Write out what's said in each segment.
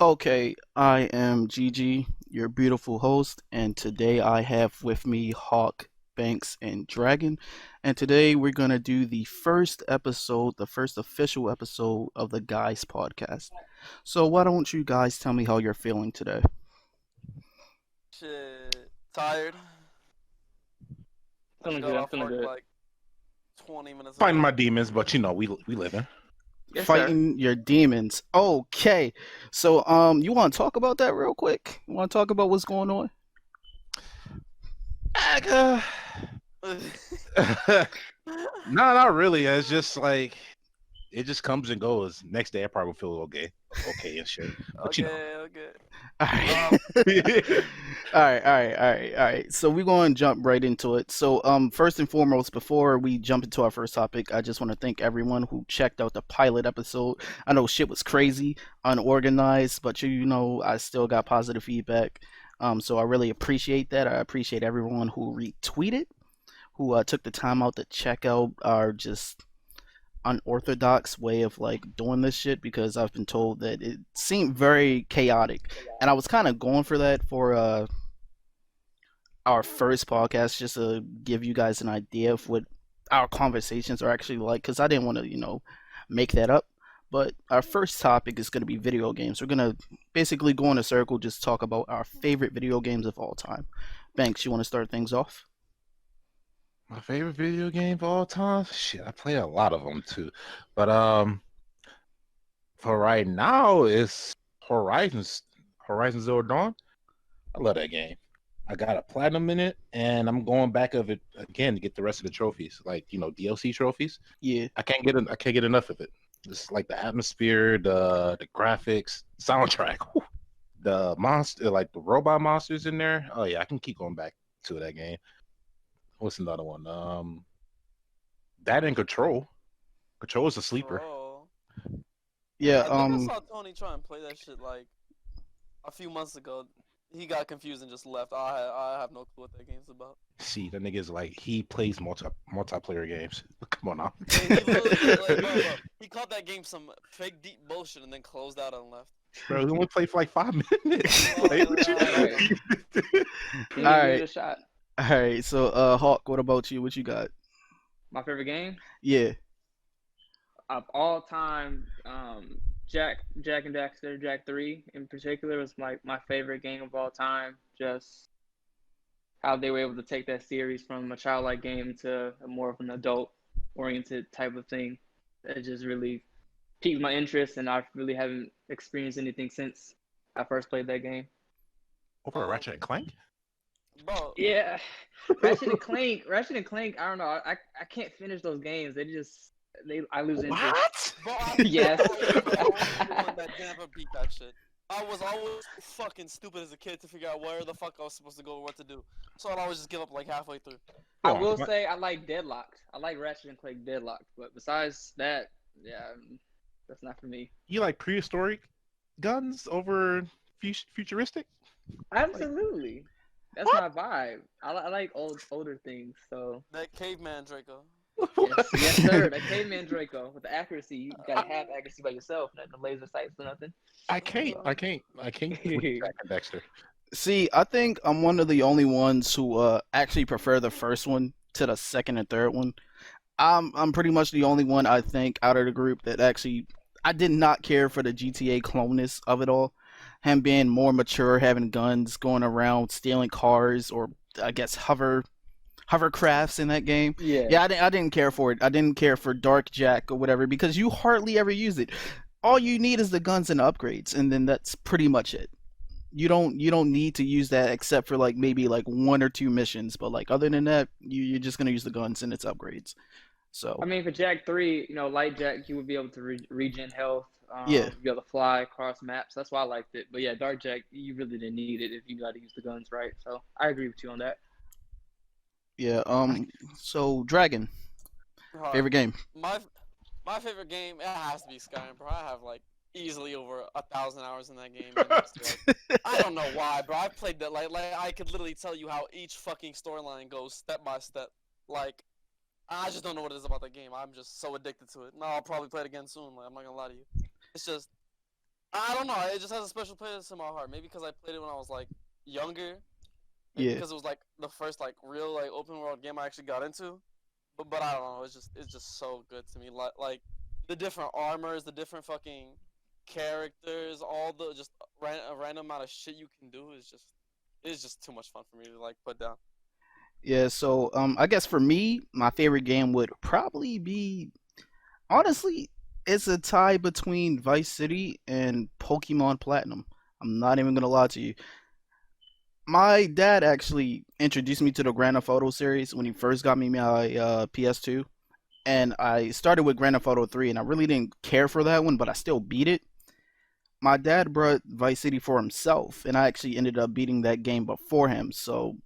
Okay, I am Gigi, your beautiful host, and today I have with me Hawk, Banks, and Dragon. And today we're gonna do the first episode, the first official episode of the Guys podcast. So why don't you guys tell me how you're feeling today? Shit, tired. I just Feeling got good. I'm off feeling work good. like 20 minutes Fighting ago. my demons, but we living. Yes, sir. Fighting your demons. Okay, so you want to talk about that real quick? You want to talk about what's going on? Uh, no, not really. It's just like it just comes and goes. Next day, I probably feel okay and shit. But okay. All right. All right. So we're going to jump right into it. So, first and foremost, before we jump into our first topic, I just want to thank everyone who checked out the pilot episode. I know shit was crazy, unorganized, but I still got positive feedback. So I really appreciate that. I appreciate everyone who retweeted, who took the time out to check out our just unorthodox way of like doing this shit because I've been told that it seemed very chaotic, and I was kind of going for that for our first podcast just to give you guys an idea of what our conversations are actually like because I didn't want to make that up. But our first topic is going to be video games. We're going to basically go in a circle, just talk about our favorite video games of all time. Banks, you want to start things off? my favorite video game of all time. Shit, I play a lot of them too. But for right now, it's Horizon Zero Dawn. I love that game. I got a platinum in it, and I'm going back of it again to get the rest of the trophies, like DLC trophies. Yeah. I can't get enough of it. It's like the atmosphere, the graphics, soundtrack, whew, the monster, like the robot monsters in there. Oh yeah, I can keep going back to that game. What's another one? That and Control. Control is a sleeper. Bro, Yeah. I think I saw Tony try and play that shit like a few months ago. He got confused and just left. I have no clue what that game's about. See, that nigga is like he plays multiplayer games. Come on now. Yeah, he literally bro, he called that game some fake deep bullshit and then closed out and left. Bro, he only played for like 5 minutes. Oh, Like, what you- yeah. Right. Can you give Alright. it a shot? All right. So, Hawk, what about you? What you got? My favorite game Yeah. of all time, Jack and Daxter, Jack 3 in particular was my favorite game of all time. Just how they were able to take that series from a childlike game to a more of an adult oriented type of thing. It just really piqued my interest, and I really haven't experienced anything since I first played that game. Over a Ratchet and Clank? Bro, Yeah, Ratchet and Clank. I don't know. I can't finish those games. I lose interest. bro, Yes. I was the only one that never beat that shit. I was always fucking stupid as a kid to figure out where the fuck I was supposed to go and what to do. So I'd always just give up like halfway through. I Oh, will my- say I like Deadlocked. I like Ratchet and Clank Deadlocked, but besides that, yeah, that's not for me. You like prehistoric guns over futuristic? Absolutely, that's my vibe. I like older things. So That caveman Draco. yes, sir. That caveman Draco with the accuracy, you gotta have accuracy by yourself, not the laser sights or nothing. I can't with Jack and Dexter. See, I think I'm one of the only ones who actually prefer the first one to the second and third one. I'm pretty much the only one I think out of the group that actually I did not care for the GTA cloneness of it all. Him being more mature, having guns, going around stealing cars or I guess hovercrafts in that game. Yeah. Yeah, I didn't care for it. I didn't care for Dark Jack or whatever because you hardly ever use it. All you need is the guns and upgrades, and then that's pretty much it. You don't need to use that except for like maybe like one or two missions, but like other than that, you're just gonna use the guns and its upgrades. So I mean, for Jack 3, light Jack, you would be able to regen health, yeah, be able to fly across maps. That's why I liked it. But yeah, Dark Jack, you really didn't need it if you got to use the guns right. So I agree with you on that. yeah. So Dragon, favorite game? My my favorite game, it has to be Skyrim, bro. I have like easily over 1,000 hours in that game. And it's like, I don't know why, bro. I played that like I could literally tell you how each fucking storyline goes step by step. Like I just don't know what it is about that game. I'm just so addicted to it. No, I'll probably play it again soon. Like I'm not gonna lie to you. It's just I don't know. It just has a special place in my heart. Maybe because I played it when I was like younger. Maybe Yeah. because it was like the first like real like open world game I actually got into. But I don't know. It's just so good to me. Like the different armors, the different fucking characters, all the just a random amount of shit you can do is just too much fun for me to like put down. Yeah, so I guess for me, my favorite game would probably be honestly, it's a tie between Vice City and Pokemon Platinum. I'm not even gonna lie to you. My dad actually introduced me to the Grand Theft Auto series when he first got me my PS2, and I started with Grand Theft Auto 3, and I really didn't care for that one, but I still beat it. My dad brought Vice City for himself, and I actually ended up beating that game before him. So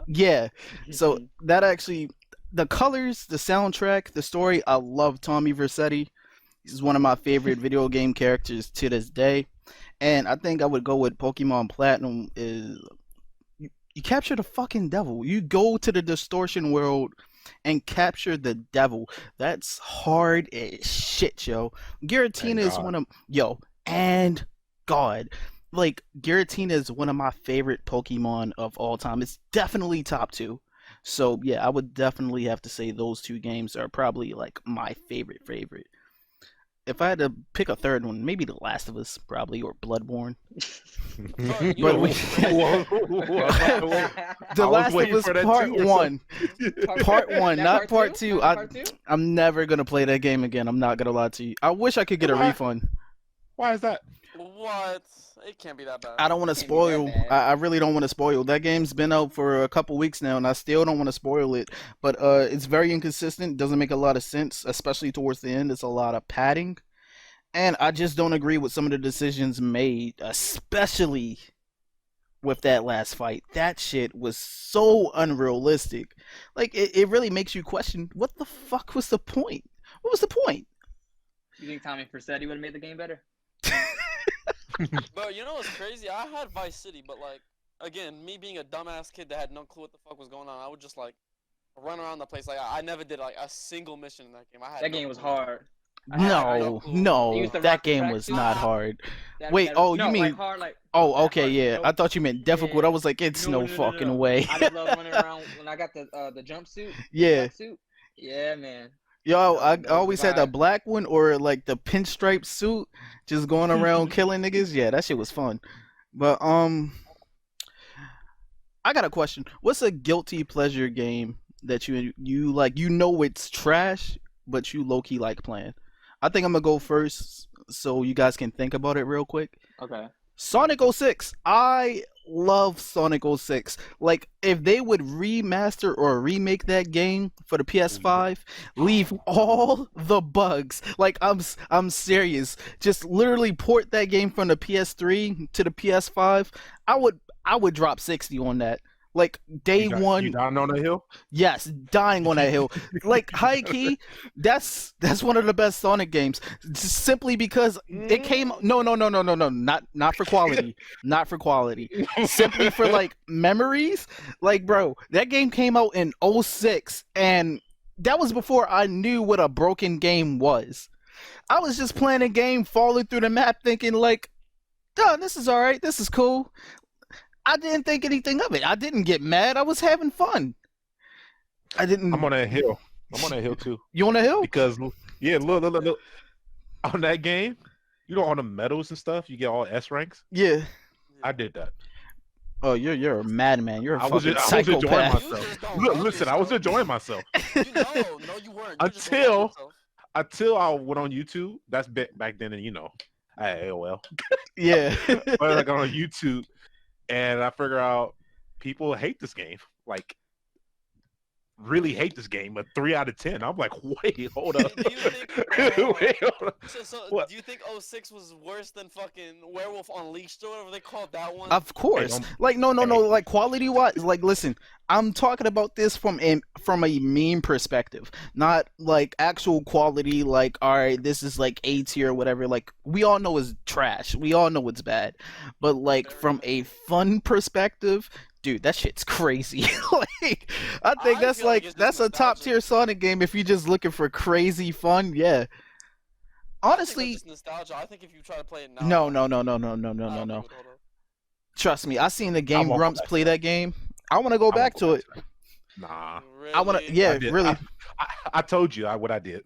yeah, so that actually, the colors, the soundtrack, the story, I love Tommy Vercetti. He's one of my favorite video game characters to this day. And I think I would go with Pokemon Platinum is you capture the fucking devil. You go to the distortion world and capture the devil. That's hard as shit, yo. And Giratina is God, one of and God. Like Giratina is one of my favorite Pokemon of all time. It's definitely top two. So yeah, I would definitely have to say those two games are probably like my favorite. If I had to pick a third one, maybe The Last of Us, probably, or Bloodborne. Bro, you But know we, what's crazy? The I was Last of waiting Us for that Part too or One, Part That One, not Part Two. Not part two? I'm never gonna play that game again. I'm not gonna lie to you. I wish I could get a Why? refund. Why is that? What? It can't be that bad. I don't want to Can't be that spoil. bad. I really don't want to spoil. That game's been out for a couple weeks now, and I still don't want to spoil it. But it's very inconsistent. Doesn't make a lot of sense, especially towards the end. It's a lot of padding, and I just don't agree with some of the decisions made, especially with that last fight. That shit was so unrealistic. Like it really makes you question what the fuck was the point? What was the point? You think Tommy Vercetti would have made the game better? Bro, you know what's crazy? I had Vice City, but like, again, me being a dumbass kid that had no clue what the fuck was going on, I would just like run around the place. Like, I never did like a single mission in that game. I had That no game was clue. hard. I had No, clue. no, They used the that rocket game track was suit. not hard. That- Wait, that- oh, no, you mean like hard, like oh, that okay, hard, yeah. no- I thought you meant difficult. yeah. I was like, it's no, fucking no. way. I just love running around when I got the jumpsuit. Yeah. Suit. Yeah, man. Yo, I That was always the had the vibe. black one or like the pinstripe suit, just going around killing niggas. Yeah, that shit was fun. But I got a question. What's a guilty pleasure game that you like? You know it's trash, but you low key like playing. I think I'm gonna go first, so you guys can think about it real quick. Okay. Sonic 06. I love Sonic 06. Like, if they would remaster or remake that game for the PS5, leave all the bugs. Like, I'm serious. Just literally port that game from the PS3 to the PS5. I would drop 60 on that. Like day one, You down on the hill? yes, dying on that hill. Like high key, that's one of the best Sonic games. Simply because it came. No, not for quality, not for quality. Simply for like memories. Like, bro, that game came out in '06, and that was before I knew what a broken game was. I was just playing a game, falling through the map, thinking like, "Duh, this is all right. This is cool." I didn't think anything of it. I didn't get mad. I was having fun. I didn't. I'm on that hill. I'm on that hill too. You on the hill? Because yeah, look. On that game, you know, on the medals and stuff, you get all S ranks. Yeah. I did that. Oh, you're a madman. You're a I was fucking enjoying psychopath. myself. You just don't Look, love listen, I was yourself. enjoying myself No, you weren't. You just don't love yourself. until I went on YouTube. That's back then, and you know, I had AOL. Yeah. But I got on YouTube, and I figure out people hate this game. Like, really hate this game. A 3 out of 10. I'm like, wait, hold up. Do you think? Wait, hold up. So What? do you think 06 was worse than fucking Werewolf Unleashed or whatever they called that one? Of course. Hey, Like no. hey. Like quality wise. Like listen, I'm talking about this from a meme perspective, not like actual quality. Like all right, this is like A tier or whatever. Like we all know it's trash. We all know it's bad. But like from a fun perspective. Dude, that shit's crazy. Like, I think I that's feel like like it's just that's a top nostalgic. tier Sonic game if you're just looking for crazy fun. Yeah. I think that's honestly, just nostalgia. I think if you try to play it now, I no, don't no, think no, it- no, no, no, no, I no, don't think no. it would hold up. Trust me, I seen the I Game won't go Grumps back play to that. that game. I want to go I won't back go to back it. to that. Nah, I want to, Really? I yeah, did. really. I told you what I did.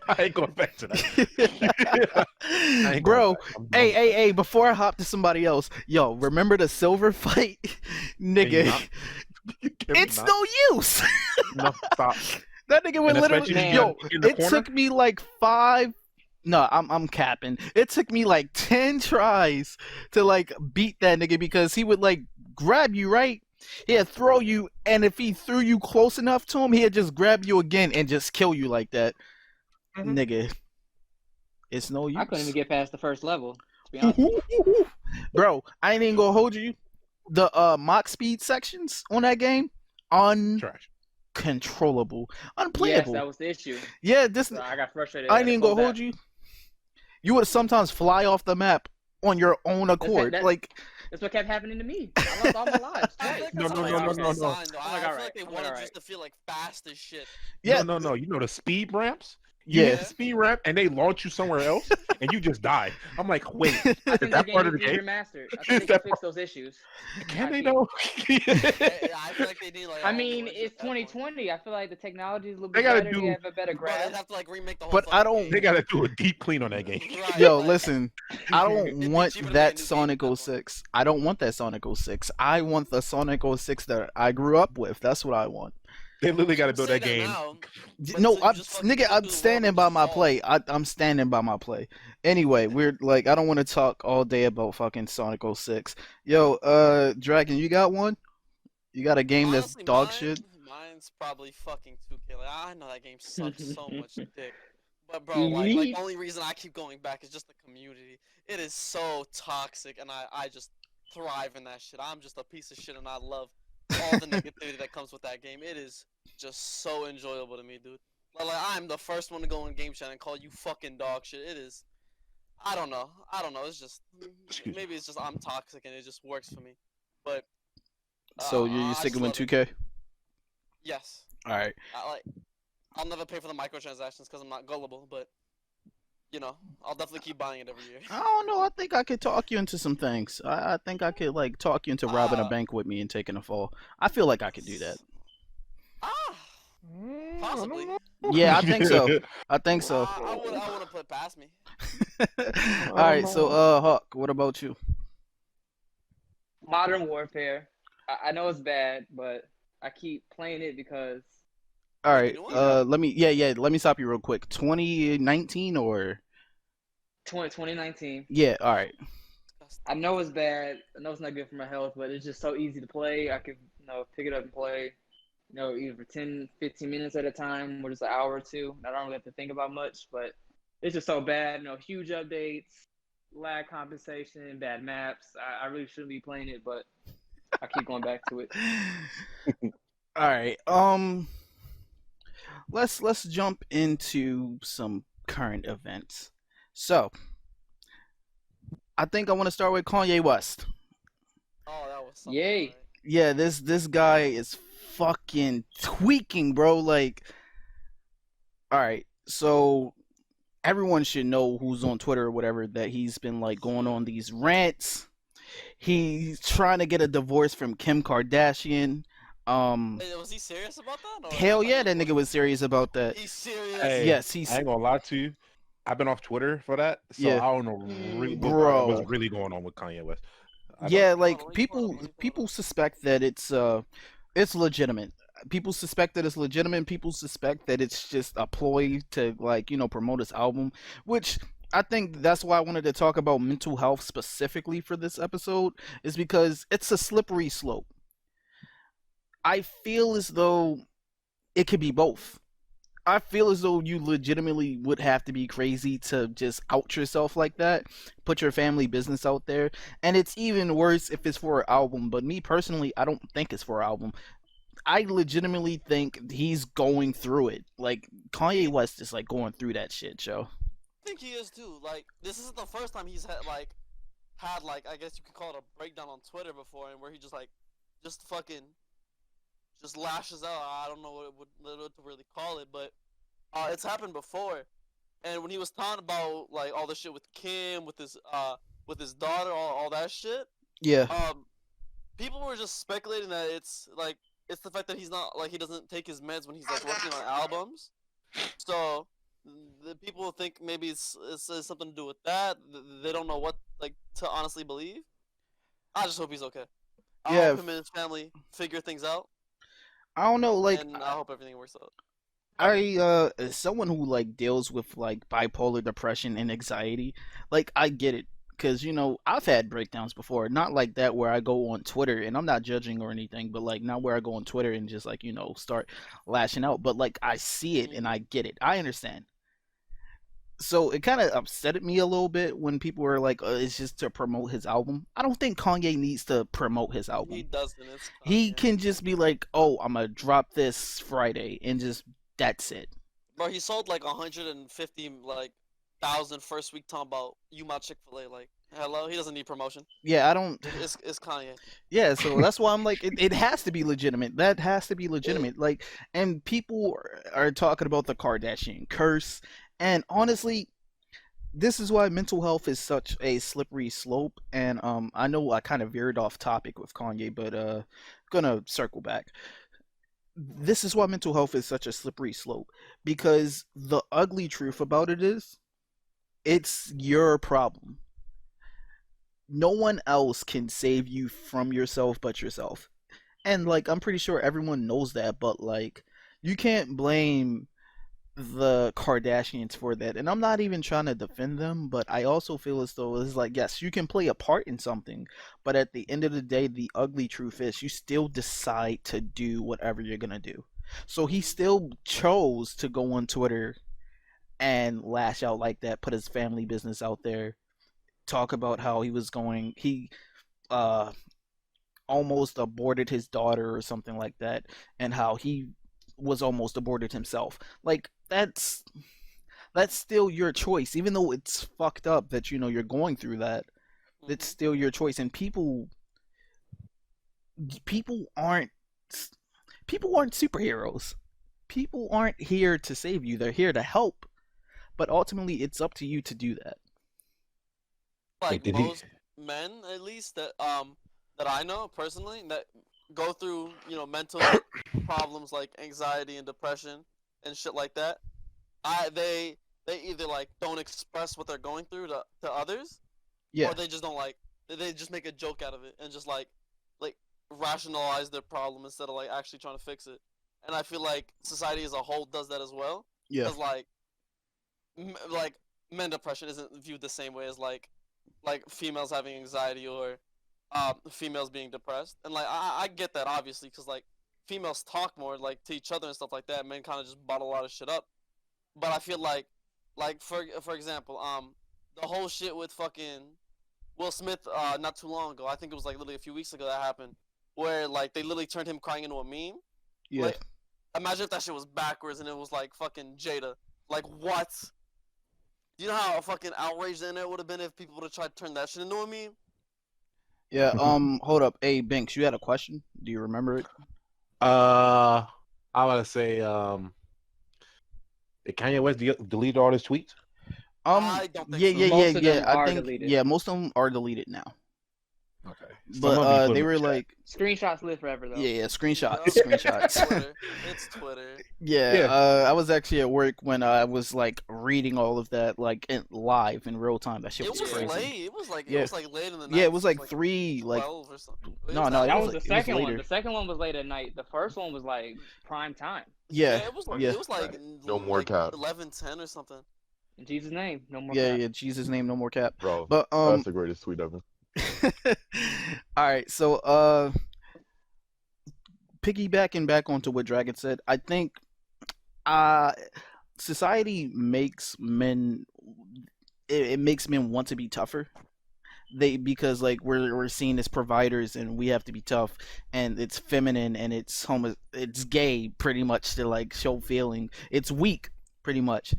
I ain't going back to that. I ain't going Bro, back. I'm done hey, with hey, that. hey, before I hop to somebody else, yo, remember the silver fight? Can you Nigga, not? Can we it's not? no use. No, stop. That nigga would And literally, especially if you Man. got yo, in the it corner. took me like 5. No, I'm capping. It took me like 10 tries to like beat that nigga because he would like grab you, right? He'd throw you, and if he threw you close enough to him, he'd just grab you again and just kill you like that. Mhm. Nigga, it's no use. I couldn't even get past the first level, to be honest with you. Bro, I ain't even gonna hold you. The Mach speed sections on that game, Trash. uncontrollable, Yes, unplayable. that was the issue. Yeah, this So I got frustrated. I I ain't had to even close gonna hold that. you. You would sometimes fly off the map on your own accord. that- Like, That's what kept happening to me. I lost all my lives I feel twice. like No, that's I'm how like, the all game's right. designed, though. I'm like, I all feel right. like they I'm like, wanted all just right. to feel like fast as shit. yeah, No. You know the speed ramps. You yeah. hit the speed ramp and they launch you somewhere else, and you just die. I'm like, wait, I is think that that part game of needs the to be game? remastered. I Is think they can that fix those issues. Can they I though? I feel like they need like a I whole mean, new engine it's at that point. 2020. I feel like the technology is a little They bit gotta better. They do. have a better Bro, they'd grasp. have to like remake the whole But I fucking don't. They game. gotta do a deep clean on that game. Right, Yo, like, listen. I don't It'd be want cheaper to make a that new game Sonic at that point. 06. I don't want that Sonic 06. I want the Sonic 06 that I grew up with. That's what I want. They literally gotta You build say that game. now, but No, until you I'm just fucking nigga. go I'm through the world standing and by just my fall. play. I'm standing by my play. Anyway, we're like I don't want to talk all day about fucking Sonic 06. Yo, Dragon, you got one? You got a game that's Honestly, dog shit? mine's probably fucking 2K. Like I know that game sucks so much dick. But bro, like Yeet. the only reason I keep going back is just the community. It is so toxic, and I just thrive in that shit. I'm just a piece of shit, and I love all the negativity that comes with that game. It is just so enjoyable to me, dude. Like I'm the first one to go in game chat and call you fucking dog shit. It is. I don't know. It's just Excuse me. maybe it's just I'm toxic and it just works for me. But So you I sticking just with love it. 2K? Yes. All right. I'll never pay for the microtransactions because I'm not gullible, but you know, I'll definitely keep buying it every year. I don't know. I think I could talk you into some things. I think I could like talk you into robbing a bank with me and taking a fall. I feel like I could do that. Ah, possibly. Yeah, I think so. I think so. I want to put it past me. All right. So, Hawk, what about you? Modern Warfare. I know it's bad, but I keep playing it because All Wait, right. the new one? Let me. Yeah. Let me stop you real quick. 2019 or 2019. yeah. All right. I know it's bad. I know it's not good for my health, but it's just so easy to play. I could, pick it up and play, either for 10, 15 minutes at a time or just an hour or two. I don't really have to think about much, but it's just so bad. Huge updates, lag compensation, bad maps. I really shouldn't be playing it, but I keep going back to it. All right. Let's jump into some current events. So, I think I want to start with Kanye West. Oh, that was something. Yay. Right? Yeah, this guy is fucking tweaking, bro. Like, all right, so everyone should know who's on Twitter or whatever that he's been like going on these rants. He's trying to get a divorce from Kim Kardashian. Wait, was he serious about that? Or Hell I yeah, thought he that nigga was serious about that. He's serious. Hey, Yes, he's I ain't gonna lie to you. I've been off Twitter for that, so Yeah. I don't know Bro. what's really going on with Kanye West. Yeah, Hold like on, let me pull it up, people let me pull it people up. suspect that it's legitimate. People suspect that it's legitimate. People suspect that it's just a ploy to like, promote his album, which I think that's why I wanted to talk about mental health specifically for this episode is because it's a slippery slope. I feel as though it could be both. I feel as though you legitimately would have to be crazy to just out yourself like that, put your family business out there, and it's even worse if it's for an album. But me personally, I don't think it's for an album. I legitimately think he's going through it. Like Kanye West is like going through that shit, Joe. I think he is too. Like, this isn't the first time he's had like I guess you could call it a breakdown on Twitter before, and where he just fucking lashes out. I don't know what to really call it, but it's happened before. And when he was talking about like all the shit with Kim, with his daughter, all that shit, Yeah. people were just speculating that it's the fact that he's not like he doesn't take his meds when he's like working on albums. So the people think maybe it's something to do with that. They don't know what like to honestly believe. I just hope he's okay. I Yeah. hope him and his family figure things out, I don't know, like and I hope everything works out. as someone who like deals with like bipolar depression and anxiety, like I get it. Cause I've had breakdowns before, not like that where I go on Twitter and I'm not judging or anything, but like not where I go on Twitter and just like start lashing out, but like I see it and I get it, I understand. So it kind of upset me a little bit when people were like, it's just to promote his album. I don't think Kanye needs to promote his He album. doesn't. It's He Kanye. can just be like, oh, I'm gonna drop this Friday and just that's it. Bro, he sold like 150 like thousand first week talking about you my Chick-fil-A. Like, hello, he doesn't need promotion. Yeah, I don't. It's Kanye. Yeah, so that's why I'm like, it has to be legitimate. That has to be legitimate. Like, and people are talking about the Kardashian curse, and honestly, this is why mental health is such a slippery slope. And I know I kind of veered off topic with Kanye, but gonna circle back. This is why mental health is such a slippery slope, because the ugly truth about it is it's your problem. No one else can save you from yourself but yourself. And like I'm pretty sure everyone knows that, but like you can't blame the Kardashians for that. And I'm not even trying to defend them, but I also feel as though it's like, yes, you can play a part in something, but at the end of the day, the ugly truth is you still decide to do whatever you're gonna do. So he still chose to go on Twitter and lash out like that, put his family business out there, talk about how he uh almost aborted his daughter or something like that, and how he was almost aborted himself. Like that's still your choice, even though it's fucked up that you're going through that. It's still your choice, and people aren't people aren't superheroes. People aren't here to save you. They're here to help, but ultimately it's up to you to do that. Like did he? most men, at least that I know personally that go through mental problems like anxiety and depression and shit like that. They either like don't express what they're going through to others, Yeah. or they just don't like they just make a joke out of it and just like rationalize their problem instead of like actually trying to fix it. And I feel like society as a whole does that as well. Yeah. Because like men depression isn't viewed the same way as like females having anxiety or females being depressed. And like I get that obviously because like females talk more like to each other and stuff like that. Men kind of just bottle a lot of shit up. But I feel like for example the whole shit with fucking Will Smith not too long ago. I think it was like literally a few weeks ago that happened where like they literally turned him crying into a meme. Yeah. Like imagine if that shit was backwards and it was like fucking Jada. Like what? You know how fucking outraged the internet would have been if people would have tried to turn that shit into a meme? Yeah. Hold up. Hey, Binks, you had a question? Do you remember it? I want to say, did Kanye West delete all his tweets? I don't think Yeah, so. yeah, Most yeah, of yeah. them I are think deleted. yeah, most of them are deleted now. Okay. But they were like, Screenshots live forever though. yeah, screenshots, Yup. screenshots. Twitter. It's Twitter. Yeah, Yeah. I was actually at work when I was like reading all of that like live in real time. That shit It was was crazy. late. It was like Yeah. late in the night. Yeah, it was like 3, like 12 or something. It No, was no, that it That late. was the it was second one. later. The second one was late at night. The first one was like prime time. Yeah, it was like yeah. it was like No more like cap. 11:10 or something. In Jesus' name, no more. Yeah, cap. yeah. Jesus' name, no more cap. Bro, But that's the greatest tweet ever. all right. So piggybacking back onto what Dragon said, I think uh society makes men it makes men want to be tougher. Because like we're seen as providers and we have to be tough, and it's feminine and it's gay pretty much to like show feeling. It's weak pretty much.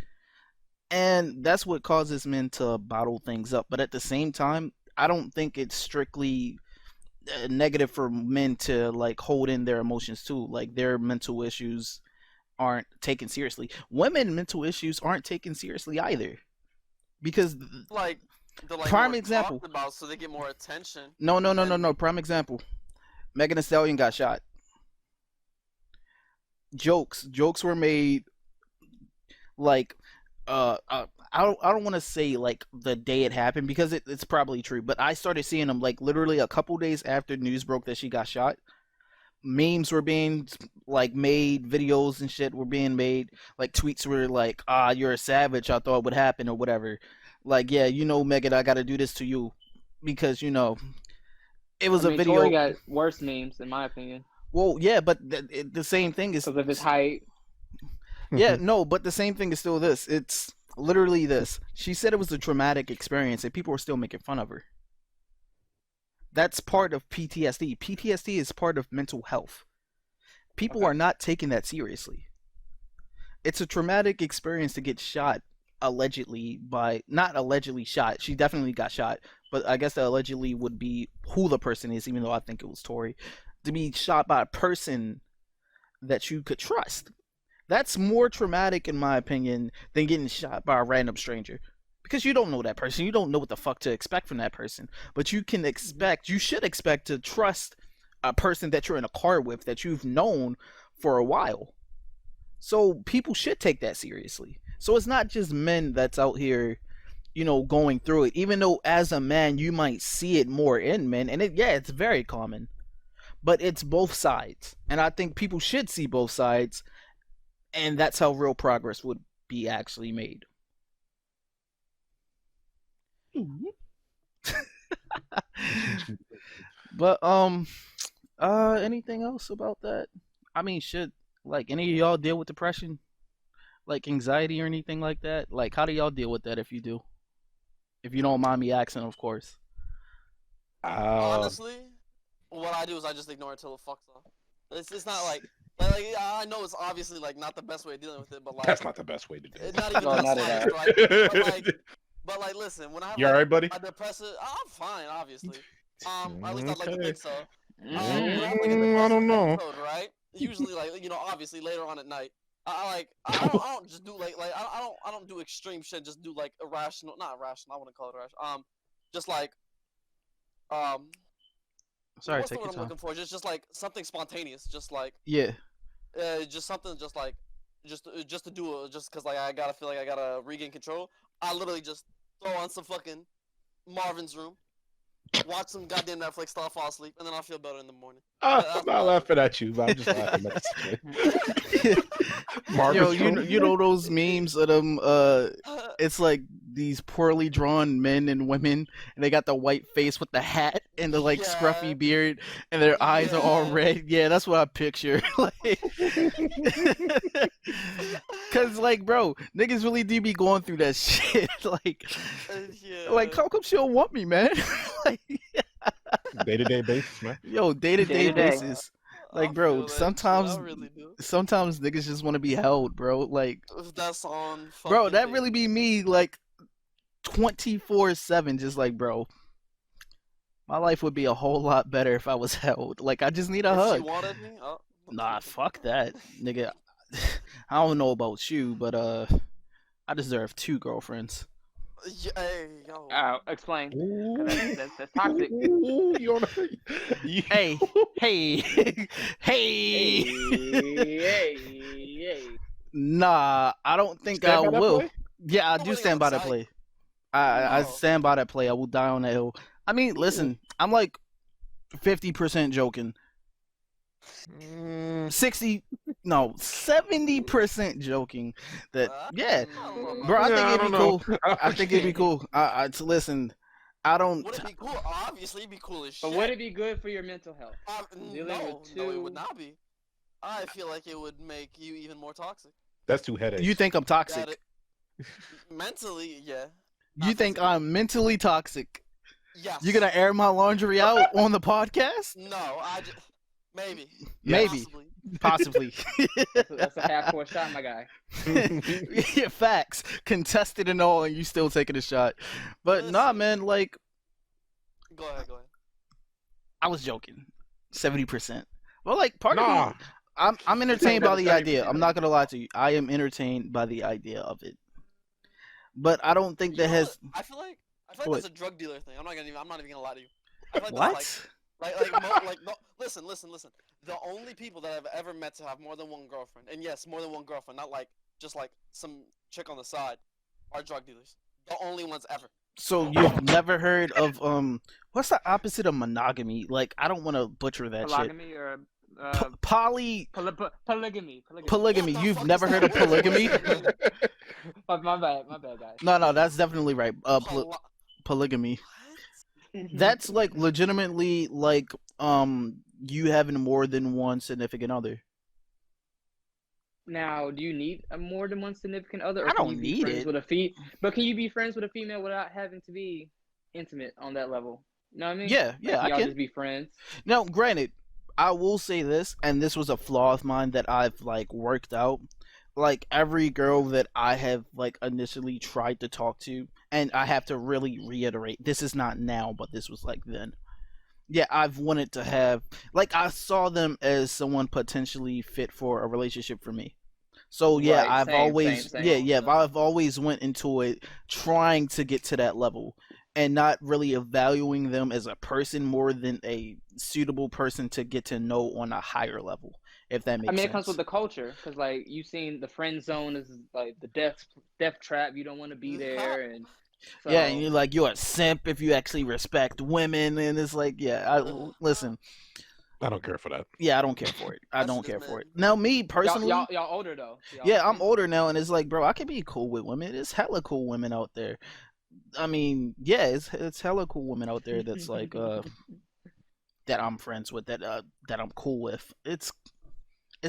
And that's what causes men to bottle things up. But at the same time, I don't think it's strictly negative for men to like hold in their emotions too, like their mental issues aren't taken seriously. Women mental issues aren't taken seriously either. Because Like they're like prime more example. talked about, so they get more attention. No. Prime example. Megan Thee Stallion got shot. Jokes were made like I don't want to say like the day it happened because it's probably true, but I started seeing them like literally a couple days after news broke that she got shot. Memes were being like made, videos and shit were being made, like tweets were like, you're a savage, I thought it would happen or whatever. Like, yeah, Megan, I gotta do this to you because it was I a mean, video. Tory got worse memes, in my opinion, Well, yeah, but the same thing is because of his height. yeah, no, but the same thing is still this. It's literally this. She said it was a traumatic experience and people were still making fun of her. That's part of PTSD. PTSD is part of mental health. People Okay. are not taking that seriously. It's a traumatic experience to get shot allegedly by not allegedly shot. She definitely got shot, but I guess the allegedly would be who the person is, even though I think it was Tory. To be shot by a person that you could trust. That's more traumatic, in my opinion, than getting shot by a random stranger. Because you don't know that person. You don't know what the fuck to expect from that person. But you should expect to trust a person that you're in a car with that you've known for a while. So people should take that seriously. So it's not just men that's out here, going through it. Even though as a man, you might see it more in men. And it's very common. But it's both sides. And I think people should see both sides. And that's how real progress would be actually made. But anything else about that? I mean, should like any of y'all deal with depression, like anxiety or anything like that? Like, how do y'all deal with that if you do? If you don't mind me asking, of course. Honestly, what I do is I just ignore it till it fucks off. It's not like I know it's obviously like not the best way of dealing with it, but like That's not the best way to do it's it. not even No, the not at slightest, right? But like, listen, when I have You alright, buddy? a depressive, I'm fine, obviously. At least I'd like to Okay. think so. When I Mm. have like a I depressive don't know. episode, right? Usually, like obviously later on at night, I don't just do like I don't do extreme shit. Just do like irrational, not irrational. I wouldn't call it irrational. Just like Sorry, what's the take word your I'm time. looking for? Just like something spontaneous. Just like Yeah. just something just like just to do it just because like I gotta feel like I gotta regain control. I literally just throw on some fucking Marvin's Room, watch some goddamn Netflix till I fall asleep, and then I'll feel better in the morning. I'm That's not what I laughing at you, but I'm just laughing at the situation. Yo, Marvin's you Room? you know those memes of them do. it's like these poorly drawn men and women and they got the white face with the hat and the like Yeah. scruffy beard and their eyes are all Yeah. red. Yeah, that's what I picture. Like cause like bro, niggas really do be going through that shit. Yeah. Like how come she don't want me, man? Like Day-to-day basis, man. yo, day-to-day Day-to-day. basis. Like I bro, feel that shit, sometimes I really do. sometimes niggas just want to be held, bro. Like That's on. bro, fucking that thing. really be me like 24/7 just like bro. My life would be a whole lot better if I was held. Like I just need a If hug. she wanted me, oh, Nah, fuck that, nigga. I don't know about you, but I deserve 2 girlfriends. Yeah, hey, yo. Explain. Ooh. That's toxic. Ooh, you Hey, hey, Hey, hey. hey. Nah, I don't think Stand I by that will. play? Yeah, I do Nobody stand by that outside. play. I Oh. stand by that play. I will die on that hill. I mean, listen, I'm like 50% joking. 70% joking. That yeah, I don't know about bro. I that. think Yeah, it'd be don't cool. know. I think it'd be cool. Listen. I don't. Would it be cool? Obviously, it'd be cool as shit. But would it be good for your mental health? Dealing No, with no, it two- would not be. I feel like it would make you even more toxic. That's 2 headaches. You think I'm toxic? That mentally, yeah. You think physically. I'm mentally toxic? Yes. You're gonna air my laundry out on the podcast? No, maybe. Maybe. Possibly. Possibly. That's a half-court shot, my guy. Yeah, facts. Contested and all, and you still taking a shot. But nah, Listen. man. Like, Go ahead. I was joking. 70%. Well, like part of Nah. me, I'm entertained by That's the idea. 30%. I'm not gonna lie to you. I am entertained by the idea of it, but I don't think You that know has. what? I feel like What? that's a drug dealer thing. I'm not even gonna lie to you. I feel like What? that's no, listen. The only people that I've ever met to have more than one girlfriend, and yes, more than one girlfriend, not like just like some chick on the side, are drug dealers. The only ones ever. So you've never heard of what's the opposite of monogamy? Like I don't want to butcher that shit. Polygamy or Polygamy. polygamy. Polygamy. What the You've fuck never is heard that of word? polygamy? My bad, guys. No, that's definitely right. Pol- Polygamy. what? That's like legitimately like you having more than one significant other. Now, do you need a more than one significant other, or I can don't you be need friends it. with But can you be friends with a female without having to be intimate on that level? You know what I mean? Yeah, Like, I y'all can. just be friends. Now, granted, I will say this, and this was a flaw of mine that I've like worked out. Like every girl that I have like initially tried to talk to, and I have to really reiterate, this is not now, but this was like then. Yeah, I've wanted to have like I saw them as someone potentially fit for a relationship for me. So yeah, Right, I've always same. I've always went into it trying to get to that level and not really evaluating them as a person more than a suitable person to get to know on a higher level, if that I makes mean, it comes sense. with the culture, because like you seen the friend zone is like the death trap. You don't want to be there, and so Yeah, and you're like you're a simp if you actually respect women, and it's like listen, I don't care for that. yeah, I don't care for it. I That don't shit is care for mad. it. Now, me personally, y'all older though. So yeah, I'm older now, and it's like, bro, I can be cool with women. There's hella cool women out there. I mean, yeah, it's hella cool women out there that's like that I'm friends with that I'm cool with. It's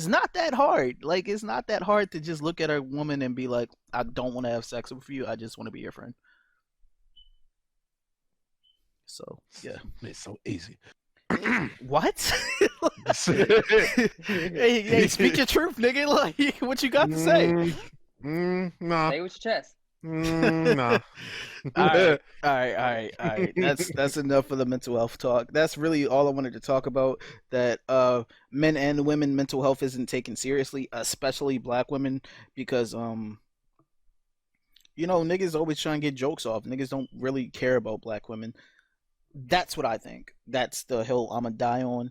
not that hard. Like it's not that hard to just look at a woman and be like, I don't want to have sex with you. I just want to be your friend. So yeah. It's so easy. What? hey, speak your truth, nigga. Like, what you got to say? Nah. Stay with your chest. Nah. All right. That's enough for the mental health talk. That's really all I wanted to talk about. That men and women mental health isn't taken seriously, especially black women, because niggas always try and get jokes off. Niggas don't really care about black women. That's what I think. That's the hill I'ma die on.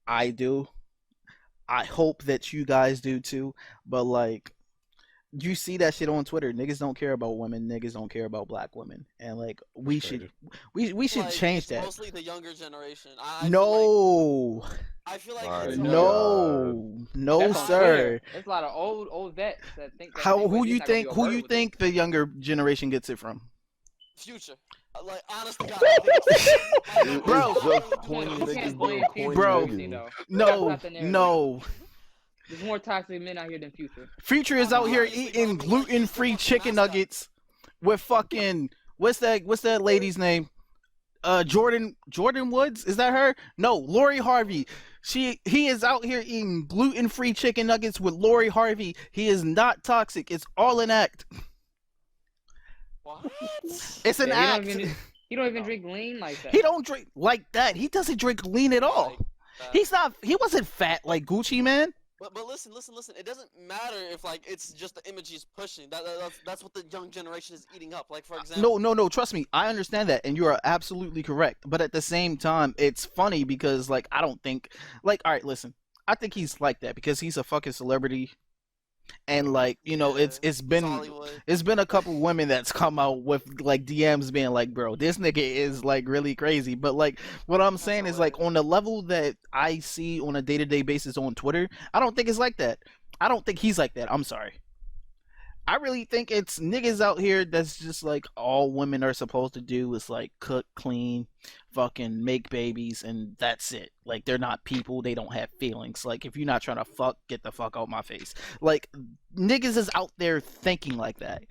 I do. I hope that you guys do too. But like, you see that shit on Twitter. Niggas don't care about women. Niggas don't care about black women. And like, we should Like, change it's that. mostly the younger generation. No, I feel like Right, it's no, no, That's on sir. Twitter. There's a lot of old vets that think that same way. Who They're you not gonna think? be Who overt you with it. think the younger generation gets it from? Future. Like, honest to God, I think it's Bro. It's just You corny can't niggas blame being Future corny Bro. for everything, niggas. though. That's No, not the narrative. no. There's more toxic men out here than Future. Future is out here Obviously, eating but I mean, like, he's the gluten-free fucking chicken mascot. nuggets with fucking what's that lady's name? Jordan Woods, is that her? No, Lori Harvey. He is out here eating gluten-free chicken nuggets with Lori Harvey. He is not toxic. It's all an act. What? It's an Yeah, act. he don't even drink lean like that. He don't drink like that. He doesn't drink lean at all. Like that. He wasn't fat like Gucci, man. But listen. It doesn't matter if like it's just the image he's pushing. That's what the young generation is eating up. Like, for example. No. Trust me, I understand that, and you are absolutely correct. But at the same time, it's funny because, like, I don't think, like, all right, listen, I think he's like that because he's a fucking celebrity, and like, it's been Hollywood. it's been a couple women that's come out with like DMs being like, bro, this nigga is like really crazy. But like, what I'm saying is like on the level that I see on a day-to-day basis on Twitter, I don't think it's like that. I don't think he's like that. I'm sorry. I really think it's niggas out here that's just like all women are supposed to do is like cook, clean, fucking make babies, and that's it. Like they're not people, they don't have feelings. Like if you're not trying to fuck, get the fuck out my face. Like niggas is out there thinking like that.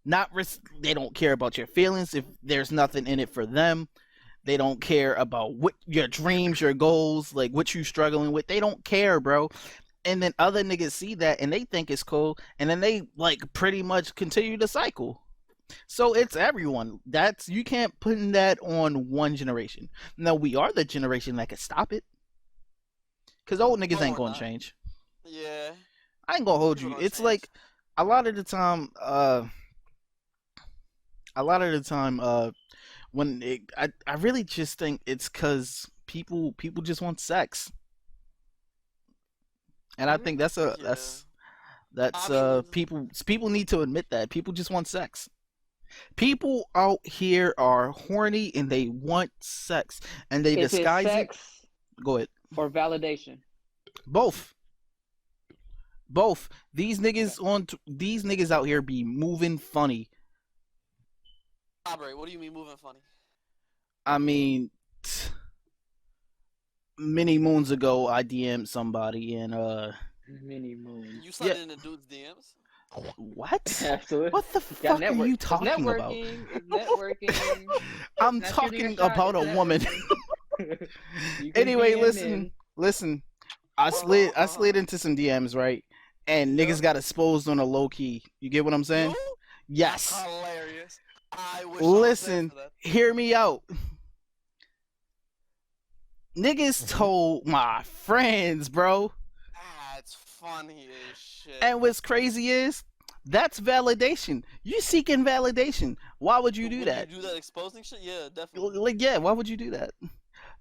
They don't care about your feelings if there's nothing in it for them. They don't care about what your dreams, your goals, like what you struggling with. They don't care, bro. And then other niggas see that and they think it's cool, and then they like pretty much continue the cycle. So it's everyone. You can't put that on one generation. Now we are the generation that can stop it, cause old niggas No, ain't we're gonna not. change. Yeah. I ain't gonna hold People you. don't It's change. like a lot of the time, when I really just think it's because people just want sex, and I think Yeah. that's I mean, people need to admit that people just want sex. People out here are horny and they want sex, and they Is it disguise it. sex Go ahead. or validation? Both. Both. These niggas out here be moving funny. elaborate. What do you mean moving funny? I mean, many moons ago, I DM'd somebody and Mini moon. You slid into dude's DMs? what? Absolutely. What the Got fuck are you It's talking about? networking. It's networking. I'm Not shooting talking shot, about it's a woman. networking. You can Anyway, DM listen. I slid into some DMs, right? And Yeah. niggas got exposed on a low key. You get what I'm saying? You? Yes. That's hilarious. I wish I was there Listen, for that. hear me out. Niggas Mhm. told my friends, bro. That's funny as shit. And what's crazy is that's validation. You seeking validation. Why would you do Would that? you do that exposing shit? Yeah, definitely. Like, yeah, why would you do that?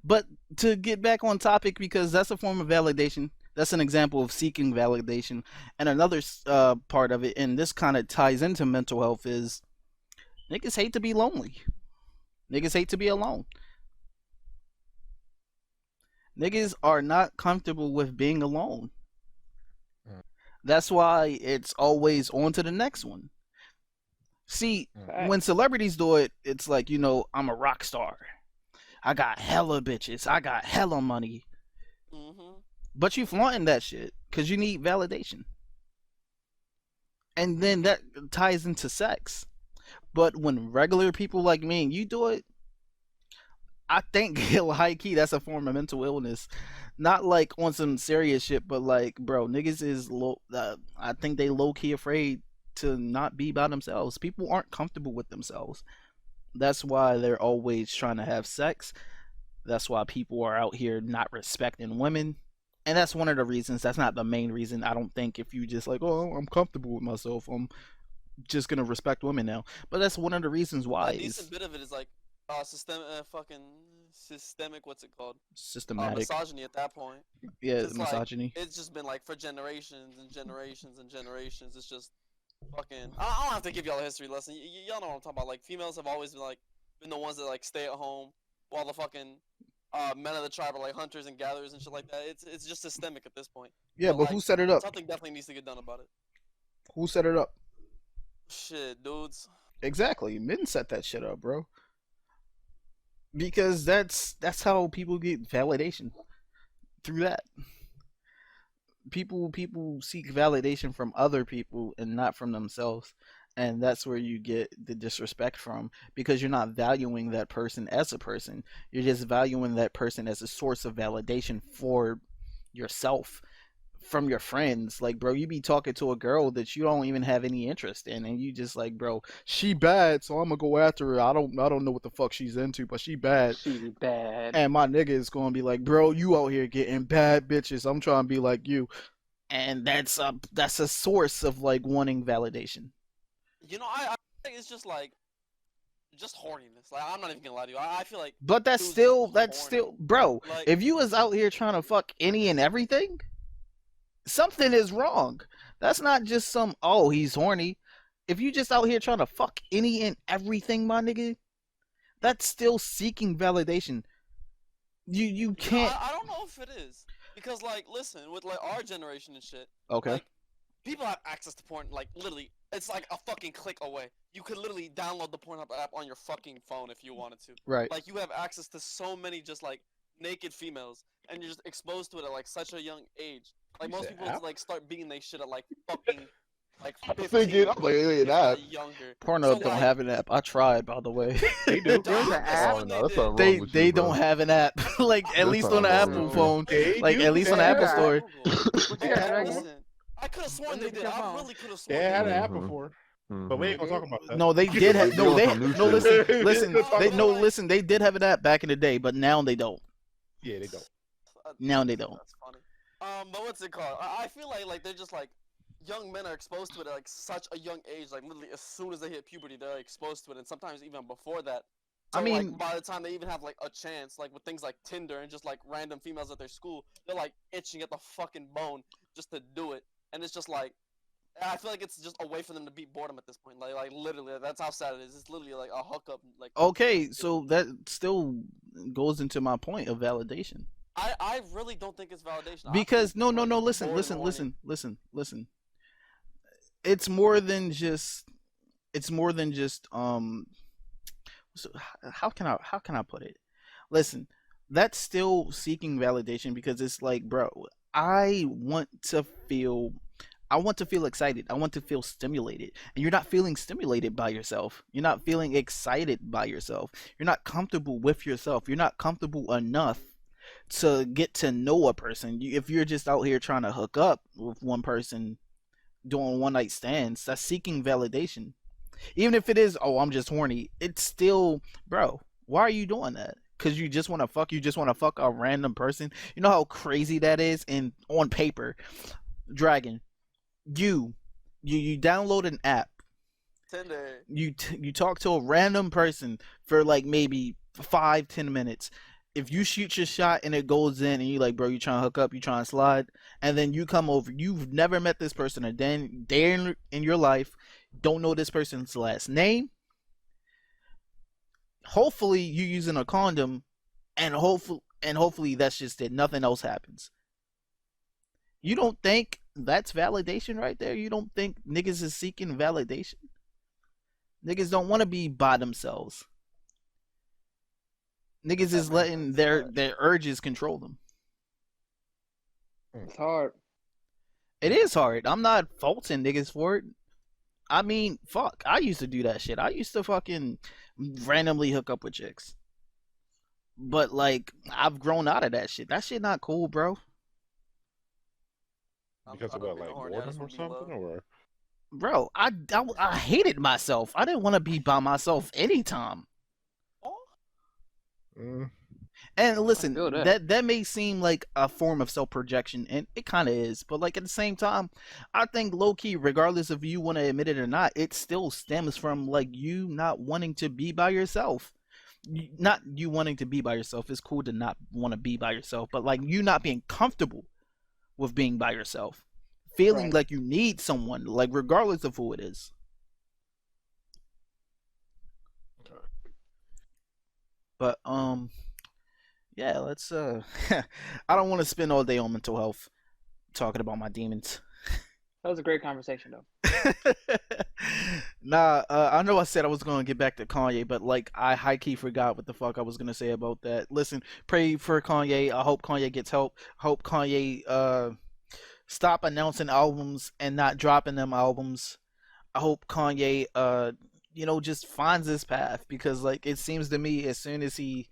But to get back on topic, because that's a form of validation. That's an example of seeking validation. And another part of it, and this kind of ties into mental health, is niggas hate to be lonely. Niggas hate to be alone. Niggas are not comfortable with being alone. That's why it's always on to the next one. See, when celebrities do it, it's like, I'm a rock star. I got hella bitches. I got hella money. Mm-hmm. But you flaunting that shit because you need validation. And then that ties into sex. But when regular people like me and you do it, I think high key that's a form of mental illness. Not like on some serious shit, but like, bro, niggas is low. I think they low key afraid to not be by themselves. People aren't comfortable with themselves. That's why they're always trying to have sex. That's why people are out here not respecting women. And that's one of the reasons. That's not the main reason. I don't think if you just like, oh, I'm comfortable with myself, I'm just gonna respect women now. But that's one of the reasons why. A decent bit of it is like systemic. What's it called? Systematic. Misogyny at that point. Yeah, It's misogyny. Like, it's just been like for generations and generations and generations. It's just fucking. I don't have to give y'all a history lesson. Y'all know what I'm talking about. Like females have always been the ones that like stay at home while the fucking men of the tribe are like hunters and gatherers and shit like that. It's just systemic at this point. Yeah, but like, who set it up? Something definitely needs to get done about it. Who set it up? Shit, dudes. Exactly. Men set that shit up, bro. Because that's how people get validation. Through that. People seek validation from other people and not from themselves. And that's where you get the disrespect from, because you're not valuing that person as a person. You're just valuing that person as a source of validation for yourself from your friends. Like, bro, you be talking to a girl that you don't even have any interest in, and you just like, bro, she bad, so I'm gonna go after her. I don't know what the fuck she's into, but she bad. She's bad. And my nigga is gonna be like, bro, you out here getting bad bitches. I'm trying to be like you. And that's a source of like wanting validation. I think it's just like horniness. Like I'm not even gonna lie to you. I feel like. But that's still, bro. Like, if you was out here trying to fuck any and everything, something is wrong. That's not just he's horny. If you just out here trying to fuck any and everything, my nigga, that's still seeking validation. You can't. I don't know if it is, because like, listen, with like our generation and shit. Okay. Like, people have access to porn, like, literally, it's like a fucking click away. You could literally download the Pornhub app on your fucking phone if you wanted to. Right. Like, you have access to so many just, like, naked females, and you're just exposed to it at, like, such a young age. Like, most people, like, start beating they shit at, like, fucking, like, 15, I'm like, wait, that. younger. Pornhub don't have an app. I tried, by the way. They do. There's an app. Oh, no, that's something wrong with They you, bro. don't have an app. Like, at There's least on the something Apple wrong phone. with you. Like, at least on the Apple Store. What you got, Dragon? Listen, I could have sworn they did. I really could have sworn They had they an did. app before, but we ain't gonna talk about that. No, they did have. No, They on some new shit. listen. They did have an app back in the day, but now they don't. Yeah, they don't. Now they don't. That's funny. But what's it called? I feel like they're just like young men are exposed to it at like such a young age. Like literally as soon as they hit puberty, they're exposed to it, and sometimes even before that. I So like mean, by the time they even have like a chance, like with things like Tinder and just like random females at their school, they're like itching at the fucking bone just to do it, and it's just like. I feel like it's just a way for them to beat boredom at this point. Like literally, that's how sad it is. It's literally like a hookup. Like okay, so that still goes into my point of validation. I really don't think it's validation. I think Because no, it's, no, like, no, listen, bored and listen, horny. listen, listen, listen. It's more than just. It's more than just. So how can I put it? Listen, that's still seeking validation because it's like, bro, I want to feel I want to feel excited. I want to feel stimulated. And you're not feeling stimulated by yourself. You're not feeling excited by yourself. You're not comfortable with yourself. You're not comfortable enough to get to know a person. If you're just out here trying to hook up with one person doing one night stands, that's seeking validation. Even if it is, oh, I'm just horny, it's still, bro, why are you doing that? Because you just want to fuck, you just want to fuck a random person. You know how crazy that is? And on paper, Dragon, you, you download an app, Tinder. you talk to a random person for like maybe 5-10 minutes. If you shoot your shot and it goes in and you like, bro, you trying to hook up, you trying to slide, and then you come over, you've never met this person a day in your life, don't know this person's last name. Hopefully you using a condom, and hopefully that's just it. Nothing else happens. You don't think that's validation right there? You don't think niggas is seeking validation? Niggas don't want to be by themselves. Niggas That is makes letting sense, their urges control them. It's hard. It is hard. I'm not faulting niggas for it. I mean, fuck. I used to do that shit. I used to fucking randomly hook up with chicks. But like, I've grown out of that shit. That shit not cool, bro. Because I of don't what, be no like horny. I just boredom or want to be something, loved. or Bro, I hated myself. I didn't want to be by myself anytime. Oh, mm, And I listen, feel that. that may seem like a form of self projection, and it kind of is. But like at the same time, I think low key, regardless if you want to admit it or not, it still stems from like you not wanting to be by yourself. Not you wanting to be by yourself. It's cool to not want to be by yourself, but like you not being comfortable with being by yourself, feeling Right. like you need someone, like regardless of who it is. But yeah, let's I don't want to spend all day on mental health talking about my demons. That was a great conversation, though. Nah, I know I said I was gonna get back to Kanye, but like I high key forgot what the fuck I was gonna say about that. Listen, pray for Kanye. I hope Kanye gets help. Hope Kanye stop announcing albums and not dropping them albums. I hope Kanye just finds his path because like it seems to me as soon as he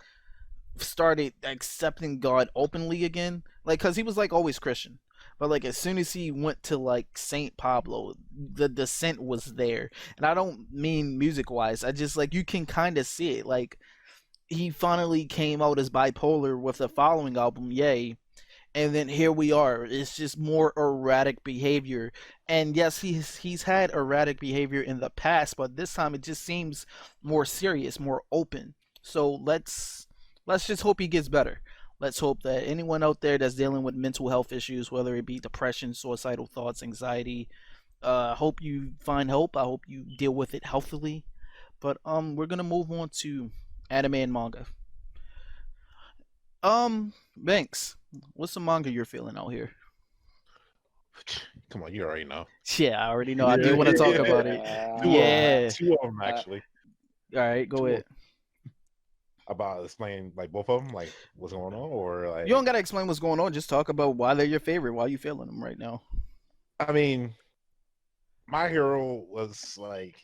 started accepting God openly again, like because he was like always Christian, but like as soon as he went to like Saint Pablo, the descent was there, and I don't mean music wise. I just like you can kind of see it. Like he finally came out as bipolar with the following album, Yay, and then here we are. It's just more erratic behavior, and yes, he's had erratic behavior in the past, but this time it just seems more serious, more open. So let's just hope he gets better. Let's hope that anyone out there that's dealing with mental health issues, whether it be depression, suicidal thoughts, anxiety, hope you find help. I hope you deal with it healthily. But we're gonna move on to anime and manga. Banks, what's the manga you're feeling out here? come on, you already know. Yeah, I already know. I do Yeah, want to talk about it. Yeah. two of them actually. All right, go Two ahead. about explain like both of them, like what's going on, or like You don't gotta explain what's going on. Just talk about why they're your favorite. Why you feeling them right now? I mean, My Hero was like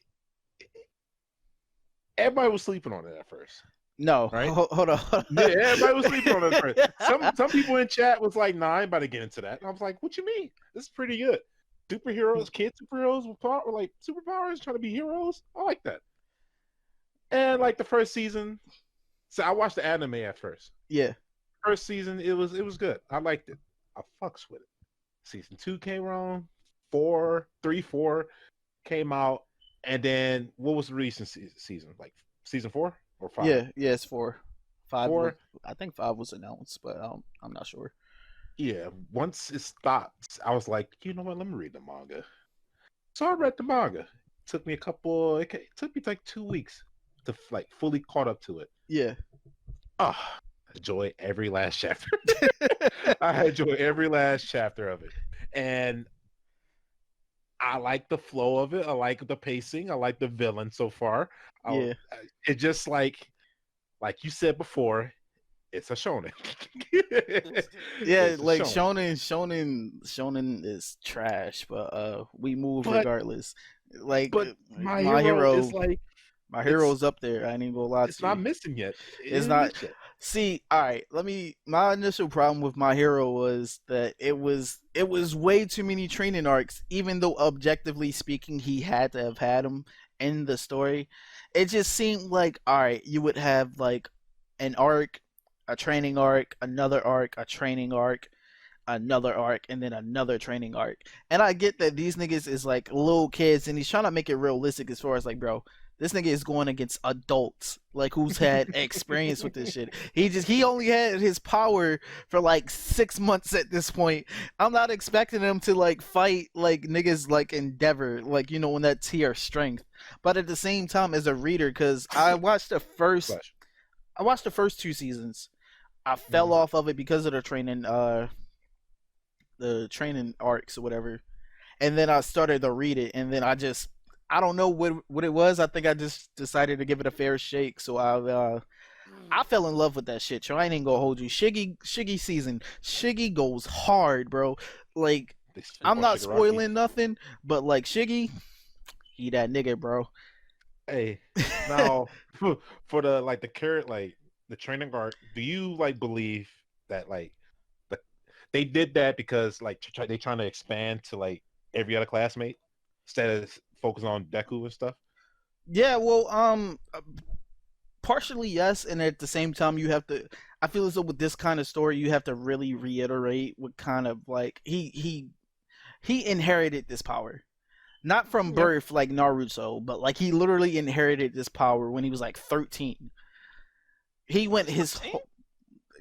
everybody was sleeping on it at first. No, Right? hold on. Yeah, everybody was sleeping on it at first. Some people in chat was like, "Nah, I ain't about to get into that." And I was like, "What you mean? This is pretty good. Superheroes, kid superheroes with power, like superpowers, trying to be heroes. I like that." And like the first season, so I watched the anime at first. Yeah. First season, it was good. I liked it. I fucks with it. Season 2 came around, 4, 3, 4 came out, and then what was the recent season? Like season 4 or 5? Yeah, it's 4. 5 was, 4? I think 5 was announced, but I'm not sure. Yeah. Once it stopped, I was like, you know what? Let me read the manga. So I read the manga. Took me it took me like 2 weeks to like fully caught up to it. Yeah. Ah, enjoy every last chapter. I enjoy every last chapter of it, and I like the flow of it. I like the pacing. I like the villain so far. Yeah. It just like you said before, it's a shonen. Yeah, It's a like shonen. shonen is trash, but we move But regardless. Like but my my hero hero, is like my it's hero's up there. I ain't even gonna lie it's to you. not missing yet. It It's didn't not. miss yet. See, all right. My initial problem with my hero was that it was way too many training arcs. Even though objectively speaking, he had to have had them in the story. It just seemed like, all right, you would have like an arc, a training arc, another arc, a training arc, another arc, and then another training arc. And I get that these niggas is like little kids, and he's trying to make it realistic as far as like, bro, this nigga is going against adults, like who's had experience with this shit. He only had his power for like 6 months at this point. I'm not expecting him to like fight like niggas like Endeavor, like when that tier strength. But at the same time, as a reader, because Flash. I watched the first 2 seasons. I fell off of it because of the training arcs or whatever. And then I started to read it, and then I don't know what it was. I think I just decided to give it a fair shake. So I fell in love with that shit. So I ain't even gonna hold you. Shiggy season. Shiggy goes hard, bro. Like I'm not Shigaraki. spoiling nothing, but like Shiggy, he that nigga, bro. Hey, now for the like the carrot like the training arc, do you like believe that like the they did that because like they trying to expand to like every other classmate instead of focus on Deku and stuff? Yeah, well, partially yes, and at the same time you have to. I feel as though with this kind of story, you have to really reiterate what kind of like he inherited this power. Not from Yeah. birth like Naruto, but like he literally inherited this power when he was like 13. He went his 13? whole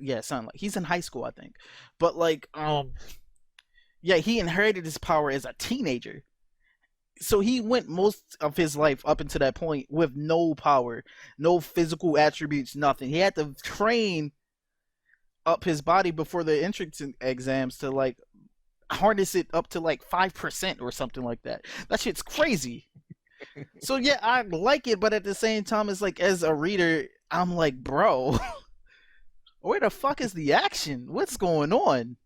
yeah, sound like he's in high school, I think. But like yeah, he inherited his power as a teenager. So he went most of his life up until that point with no power, no physical attributes, nothing. He had to train up his body before the entrance exams to like harness it up to like 5% or something like that. That shit's crazy. So yeah, I like it, but at the same time, it's like as a reader, I'm like, bro, where the fuck is the action? What's going on?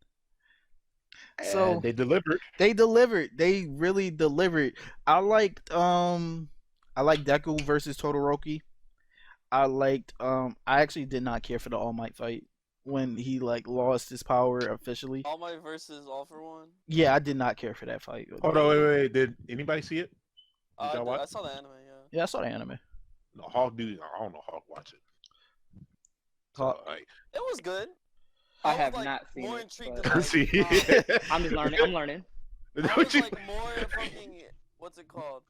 So And they delivered. they delivered. They really delivered. I liked Deku versus Todoroki. I actually did not care for the All Might fight when he like lost his power officially. All Might versus All for One. Yeah, I did not care for that fight. Hold on, wait. Did anybody see it? Did y'all watch? I saw the anime. Yeah. Yeah, I saw the anime. No, Hawk dude. I don't know Hawk watch it. So, Hawk- like, It was good. I was, have like, not seen more it, intrigued but- than, like, see. I'm just learning. I'm learning. I was like more fucking what's it called?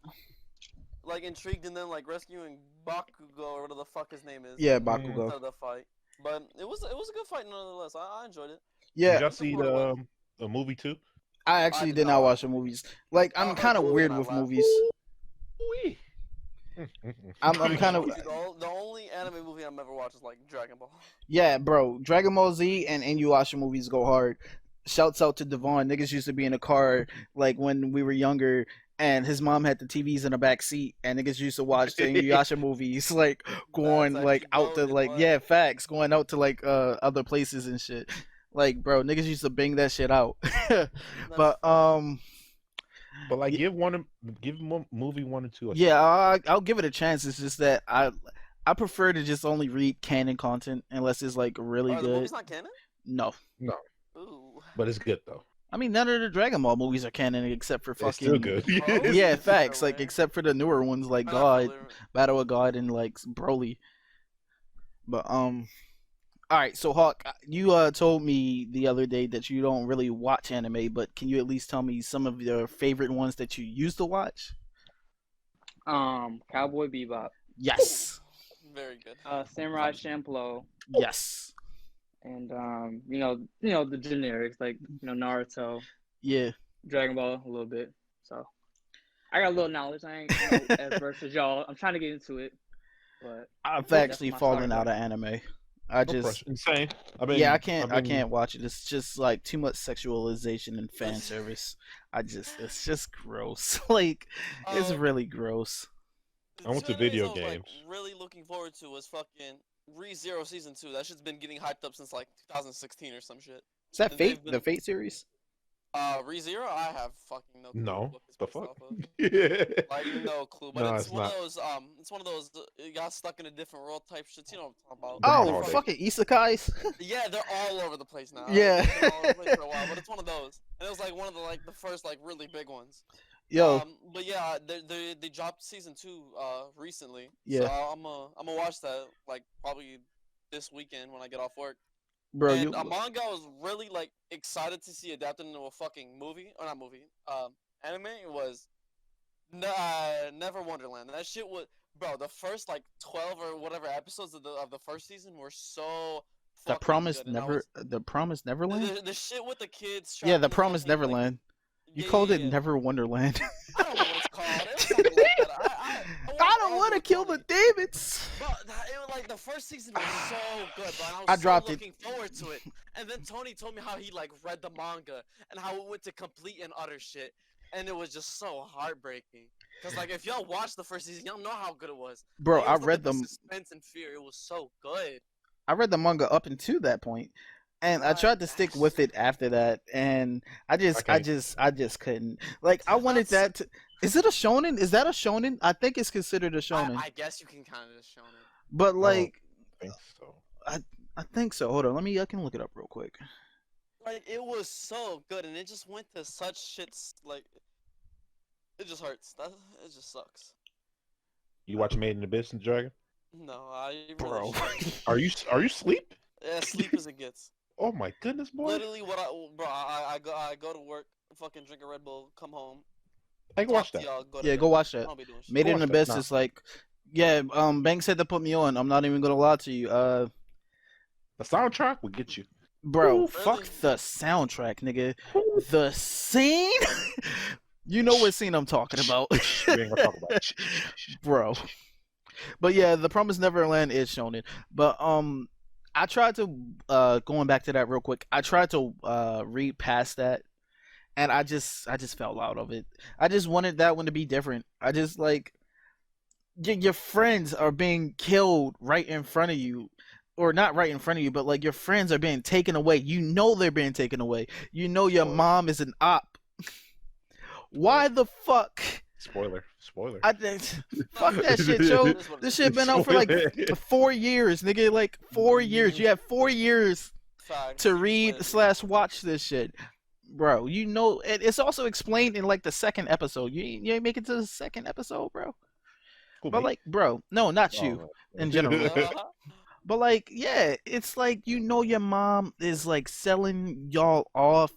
Like intrigued and then like rescuing Bakugo or whatever the fuck his name is. Yeah, Instead Bakugo. of the fight. But it was a good fight nonetheless. I enjoyed it. Did Yeah, y'all see the movie too? I actually did did not not watch watch the movies. Like I I'm heard kind of the movie weird and I with laughed. movies. Ooh-wee. I'm kind of The only anime movie I've ever watched is like Dragon Ball. yeah, bro. Dragon Ball Z and Inuyasha movies go hard. Shouts out to Devon. Niggas used to be in a car like when we were younger, and his mom had the TVs in the back seat, and niggas used to watch the Inuyasha movies, like going That's like actually out to dope, like boy. yeah, facts, going out to like other places and shit. Like, bro, niggas used to bang that shit out. But But like, give movie 1 and 2. A yeah, shot. I'll give it a chance. It's just that I prefer to just only read canon content unless it's like really the good. movie's not canon? No, No, Ooh. but it's good though. I mean none of the Dragon Ball movies are canon except for It's still fucking good. Bro, yeah, it's facts. fair Like way. except for the newer ones like Not God, fully- Battle of God, and like Broly. But All right, so Hawk, you told me the other day that you don't really watch anime, but can you at least tell me some of your favorite ones that you used to watch? Cowboy Bebop, Yes. Very good. Samurai Champloo, Yes. and the generics like Naruto, Yeah. Dragon Ball a little bit. So I got a little knowledge. I ain't as versed as y'all. I'm trying to get into it, but I've that's actually my fallen starter out of point. anime. I No just pressure. Insane. yeah, I've I been can't watch it. It's just like too much sexualization and fan service. It's just gross. Like it's Uh, really gross. the I went two to animes video I was like games. really looking forward to was fucking ReZero season 2. That shit's been getting hyped up since like 2016 or some shit. Is that And Fate? they've The been Fate series? ReZero. I have fucking no clue No, what it's the based fuck? off of. Yeah. Like no clue, but No, it's it's one of not. those it's one of those it got stuck in a different world type shit. You know what I'm talking about? Grind Oh, They're harder. fucking fucking isekais. yeah, they're all over the place now. Yeah. They've been all over the place for a while, but it's one of those, and it was like one of the first like really big ones. Yo, But yeah, they dropped season 2 recently, so yeah, I'm gonna watch that like probably this weekend when I get off work. bro, And you a manga I was really like excited to see adapted into a fucking movie or not movie anime was Never Wonderland. That shit was bro. The first like 12 or whatever episodes of the first season were so fucking good, and I was The Promised Neverland? the shit with the kids Yeah, trapped the in the Promised fucking like Neverland. You yeah called yeah it yeah. Never Wonderland. I don't know what it's called. It was something like that. I I wanted to don't argue want to with kill the Tony. Davids. But it was like the first season was so good, but I I was so dropped it. looking forward to it. And then Tony told me how he like read the manga and how it went to complete and utter shit, and it was just so heartbreaking. Cause like if y'all watched the first season, y'all know how good it was. Bro, Like it was nothing but suspense and fear. It was so good. I read the manga up until that point, and I Like tried to stick with it after that, and I can't. I just couldn't. Like I wanted that's that to. Is it a shonen? Is that a shonen? I think it's considered a shonen. I guess you can kind of show it. But I don't like think so. I think so. Hold on, I can look it up real quick. Like it was so good, and it just went to such shits. Like it just hurts. It just sucks. You watch Made in Abyss and Dragon? No, I really Bro. shouldn't. Are you asleep? Yeah, sleep as it gets. Oh my goodness, boy! Literally, I go to work, fucking drink a Red Bull, come home, I can watch talk to that. y'all, go to Yeah, bed. go watch I that. don't be doing shit. Made Go in watch that. Abyss Nah. is like yeah, Banks had to put me on. I'm not even gonna lie to you. The soundtrack will get you. Bro, Ooh, fuck really? the soundtrack, nigga. The scene? You know what scene I'm talking about. We ain't gonna talk about it. Bro. But yeah, The Promised Neverland is shonen. But I tried to going back to that real quick. I tried to read past that and I just fell out of it. I just wanted that one to be different. I just like your friends are being killed right in front of you, or not right in front of you, but like your friends are being taken away. You know they're being taken away. You know your Spoiler. mom is an op. Why the fuck? Spoiler. I fuck that shit, Joe. This shit been out for like 4 years, nigga. Like 4 years. You have 4 years Facts. to You read explained / watch this shit, bro. You know it's also explained in like the second episode. You ain't make it to the second episode, bro. Who, But me? like, bro, no, not you. Oh, in general. it. But like, yeah, it's like you know your mom is like selling y'all off,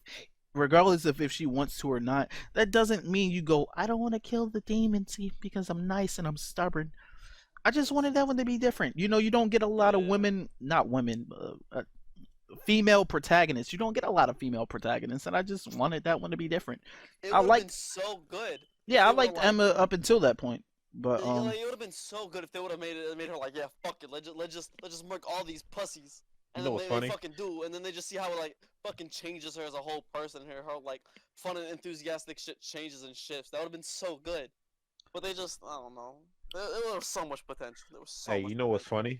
regardless of if she wants to or not. That doesn't mean you go, I don't want to kill the demon because I'm nice and I'm stubborn. I just wanted that one to be different. You know, you don't get a lot of Yeah. women, not women, female protagonists. You don't get a lot of female protagonists, and I just wanted that one to be different. It I would have like- been so good. Yeah, I They would've, liked like- Emma up until that point, but Like, it would have been so good if they would have made her like, yeah, fuck it, let's just murk all these pussies, and You know then what's they funny? fucking do, and then they just see how it like fucking changes her as a whole person, her like fun and enthusiastic shit changes and shifts. That would have been so good, but they just I don't know. There was so much potential. There was so Hey, much you know what's funny?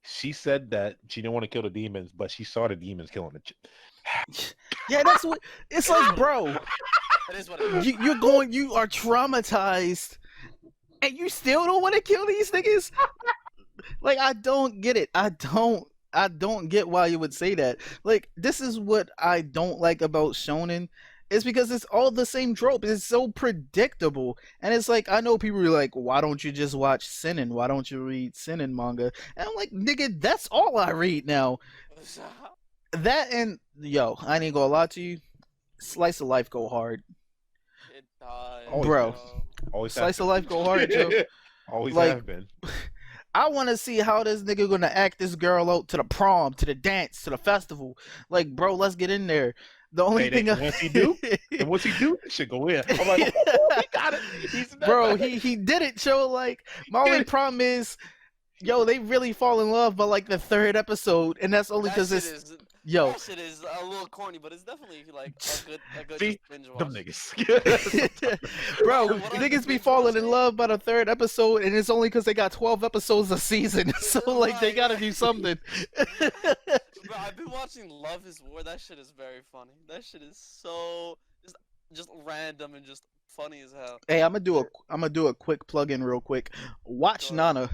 She said that she didn't want to kill the demons, but she saw the demons killing the. yeah, that's what it's like, bro. It is what it is. You are traumatized, and you still don't want to kill these niggas. Like, I don't get it. I don't get why you would say that. Like, this is what I don't like about shonen. It's because it's all the same trope. It's so predictable. And it's like, I know people are like, why don't you just watch Seinen? Why don't you read Seinen manga? And I'm like, nigga, that's all I read now. That and, yo, I ain't gonna lie to you. Slice of life go hard. It does, Always Bro. been. Always Slice have of life go hard, Joe. been. Always Like, have been. I want to see how this nigga gonna act this girl out to the prom, to the dance, to the festival. Like, bro, let's get in there. The only thing Once he do, and once he do, it should go in. I'm like, oh, he got it. He's bro, he did it, Joe. Like, my only problem is, yo, they really fall in love by like the third episode, and that's only because it's yo. That shit is a little corny, but it's definitely like a good See, binge watch. them niggas. Bro, What I niggas be binge falling in watching? love by the third episode, and it's only because they got 12 episodes a season. So like, they Right, gotta right. do something. Bro, I've been watching Love Is War. That shit is very funny. That shit is so just random and just funny as hell. Hey, I'm gonna do a quick plug-in real quick. Watch Go Nana.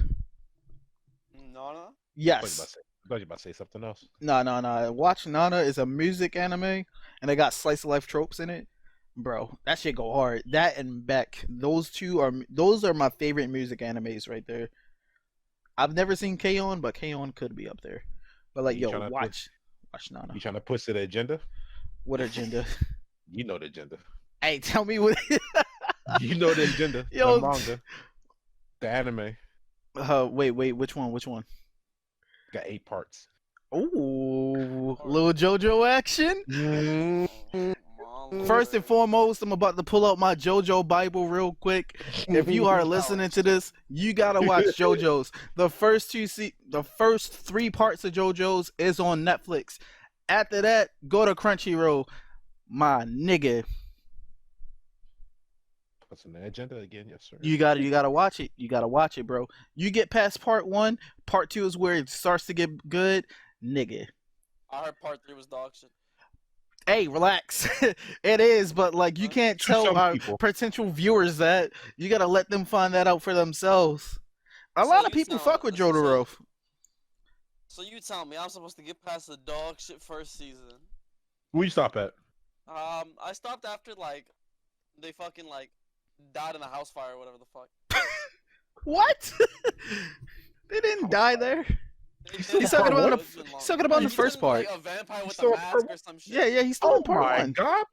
Nana? Yes. I thought you about to say something else. No. Watch Nana is a music anime, and they got slice of life tropes in it. Bro, that shit go hard. That and Beck, those are my favorite music animes right there. I've never seen K-On, but K-On could be up there. But like, You yo, tryna watch Nana. You trying to push to the agenda? What agenda? You know the agenda. Hey, tell me what. You know the agenda. Yo. The manga. The anime. Wait, which one? Got 8 parts. Ooh, little JoJo action. My First and lord. foremost, I'm about to pull out my JoJo Bible real quick. If you are listening to this, you gotta watch JoJo's. The first the first 3 parts of JoJo's is on Netflix. After that, go to Crunchyroll, my nigga. What's on the agenda again? Yes, sir. You gotta watch it. You gotta watch it, bro. You get past part 1, part 2 is where it starts to get good, nigga. I heard part 3 was dog shit. Hey, relax. It is, but like, you can't To tell some our people. potential viewers that. You gotta let them find that out for themselves. A So lot of you people tell- fuck with so- Jotaro. So you tell me I'm supposed to get past the dog shit first season. Where you stop at? I stopped after like they fucking like died in a house fire or whatever the fuck. What? They didn't die there. They He's did He's that talking for about a the- good long- he's talking about Like, the first he turned, part. Like, a vampire with So a mask or some shit. Yeah, he's still in part my 1. god!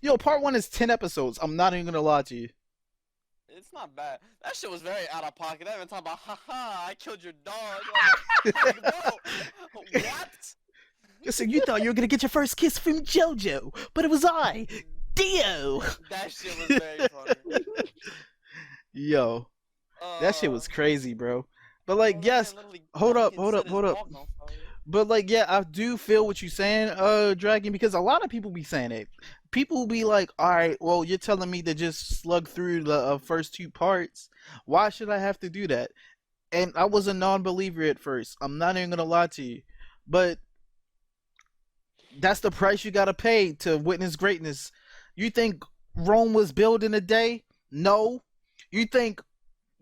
Yo, part 1 is 10 episodes. I'm not even gonna lie to you. It's not bad. That shit was very out of pocket. That even talking about, haha, I killed your dog. Like, bro, what? So you thought you were gonna get your first kiss from JoJo, but it was I, Dio. That shit was very funny. Yo, that shit was crazy, bro. But like, man yes, literally hold up, fucking set his hold up. dog on fire. But like, yeah, I do feel what you're saying, Dragon, because a lot of people be saying it. People will be like, all right, well, you're telling me to just slug through the first 2 parts. Why should I have to do that? And I was a non-believer at first. I'm not even gonna lie to you, but that's the price you gotta pay to witness greatness. You think Rome was built in a day? No. You think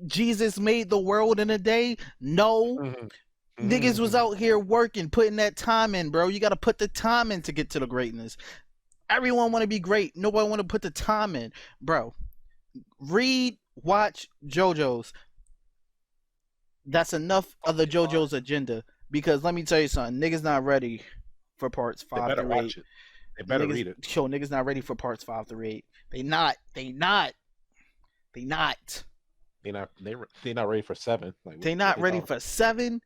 Jesus made the world in a day? No. Niggas was out here working, putting that time in, bro. You gotta put the time in to get to the greatness. Everyone want to be great. Nobody want to put the time in, bro. Read, watch JoJo's. That's enough of the Fucking JoJo's agenda. Because let me tell you something, niggas not ready for parts They 5 better through watch 8. it. They better Niggas, read it. Yo, niggas not ready for parts 5 through 8. They not. They not ready for 7. Like, They what not they ready talking for 7.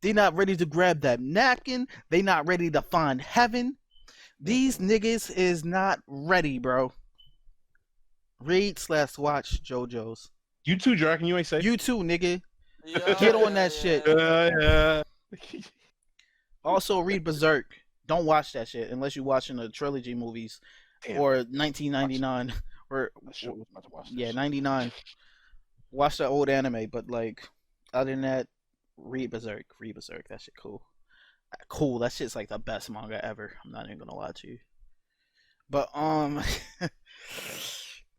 They not ready to grab that napkin. They not ready to find heaven. These niggas is not ready, bro. Read/watch JoJo's. You too, Dragon. You ain't say. You too, nigga. Yeah, Get on that shit. Yeah. Also read Berserk. Don't watch that shit unless you're watching the trilogy movies Damn, or 1999 or I sure was about to watch yeah, this. 99. Watch the old anime, but like other than that, read Berserk. Read Berserk. That shit cool. Cool. That shit's like the best manga ever. I'm not even gonna lie to you. But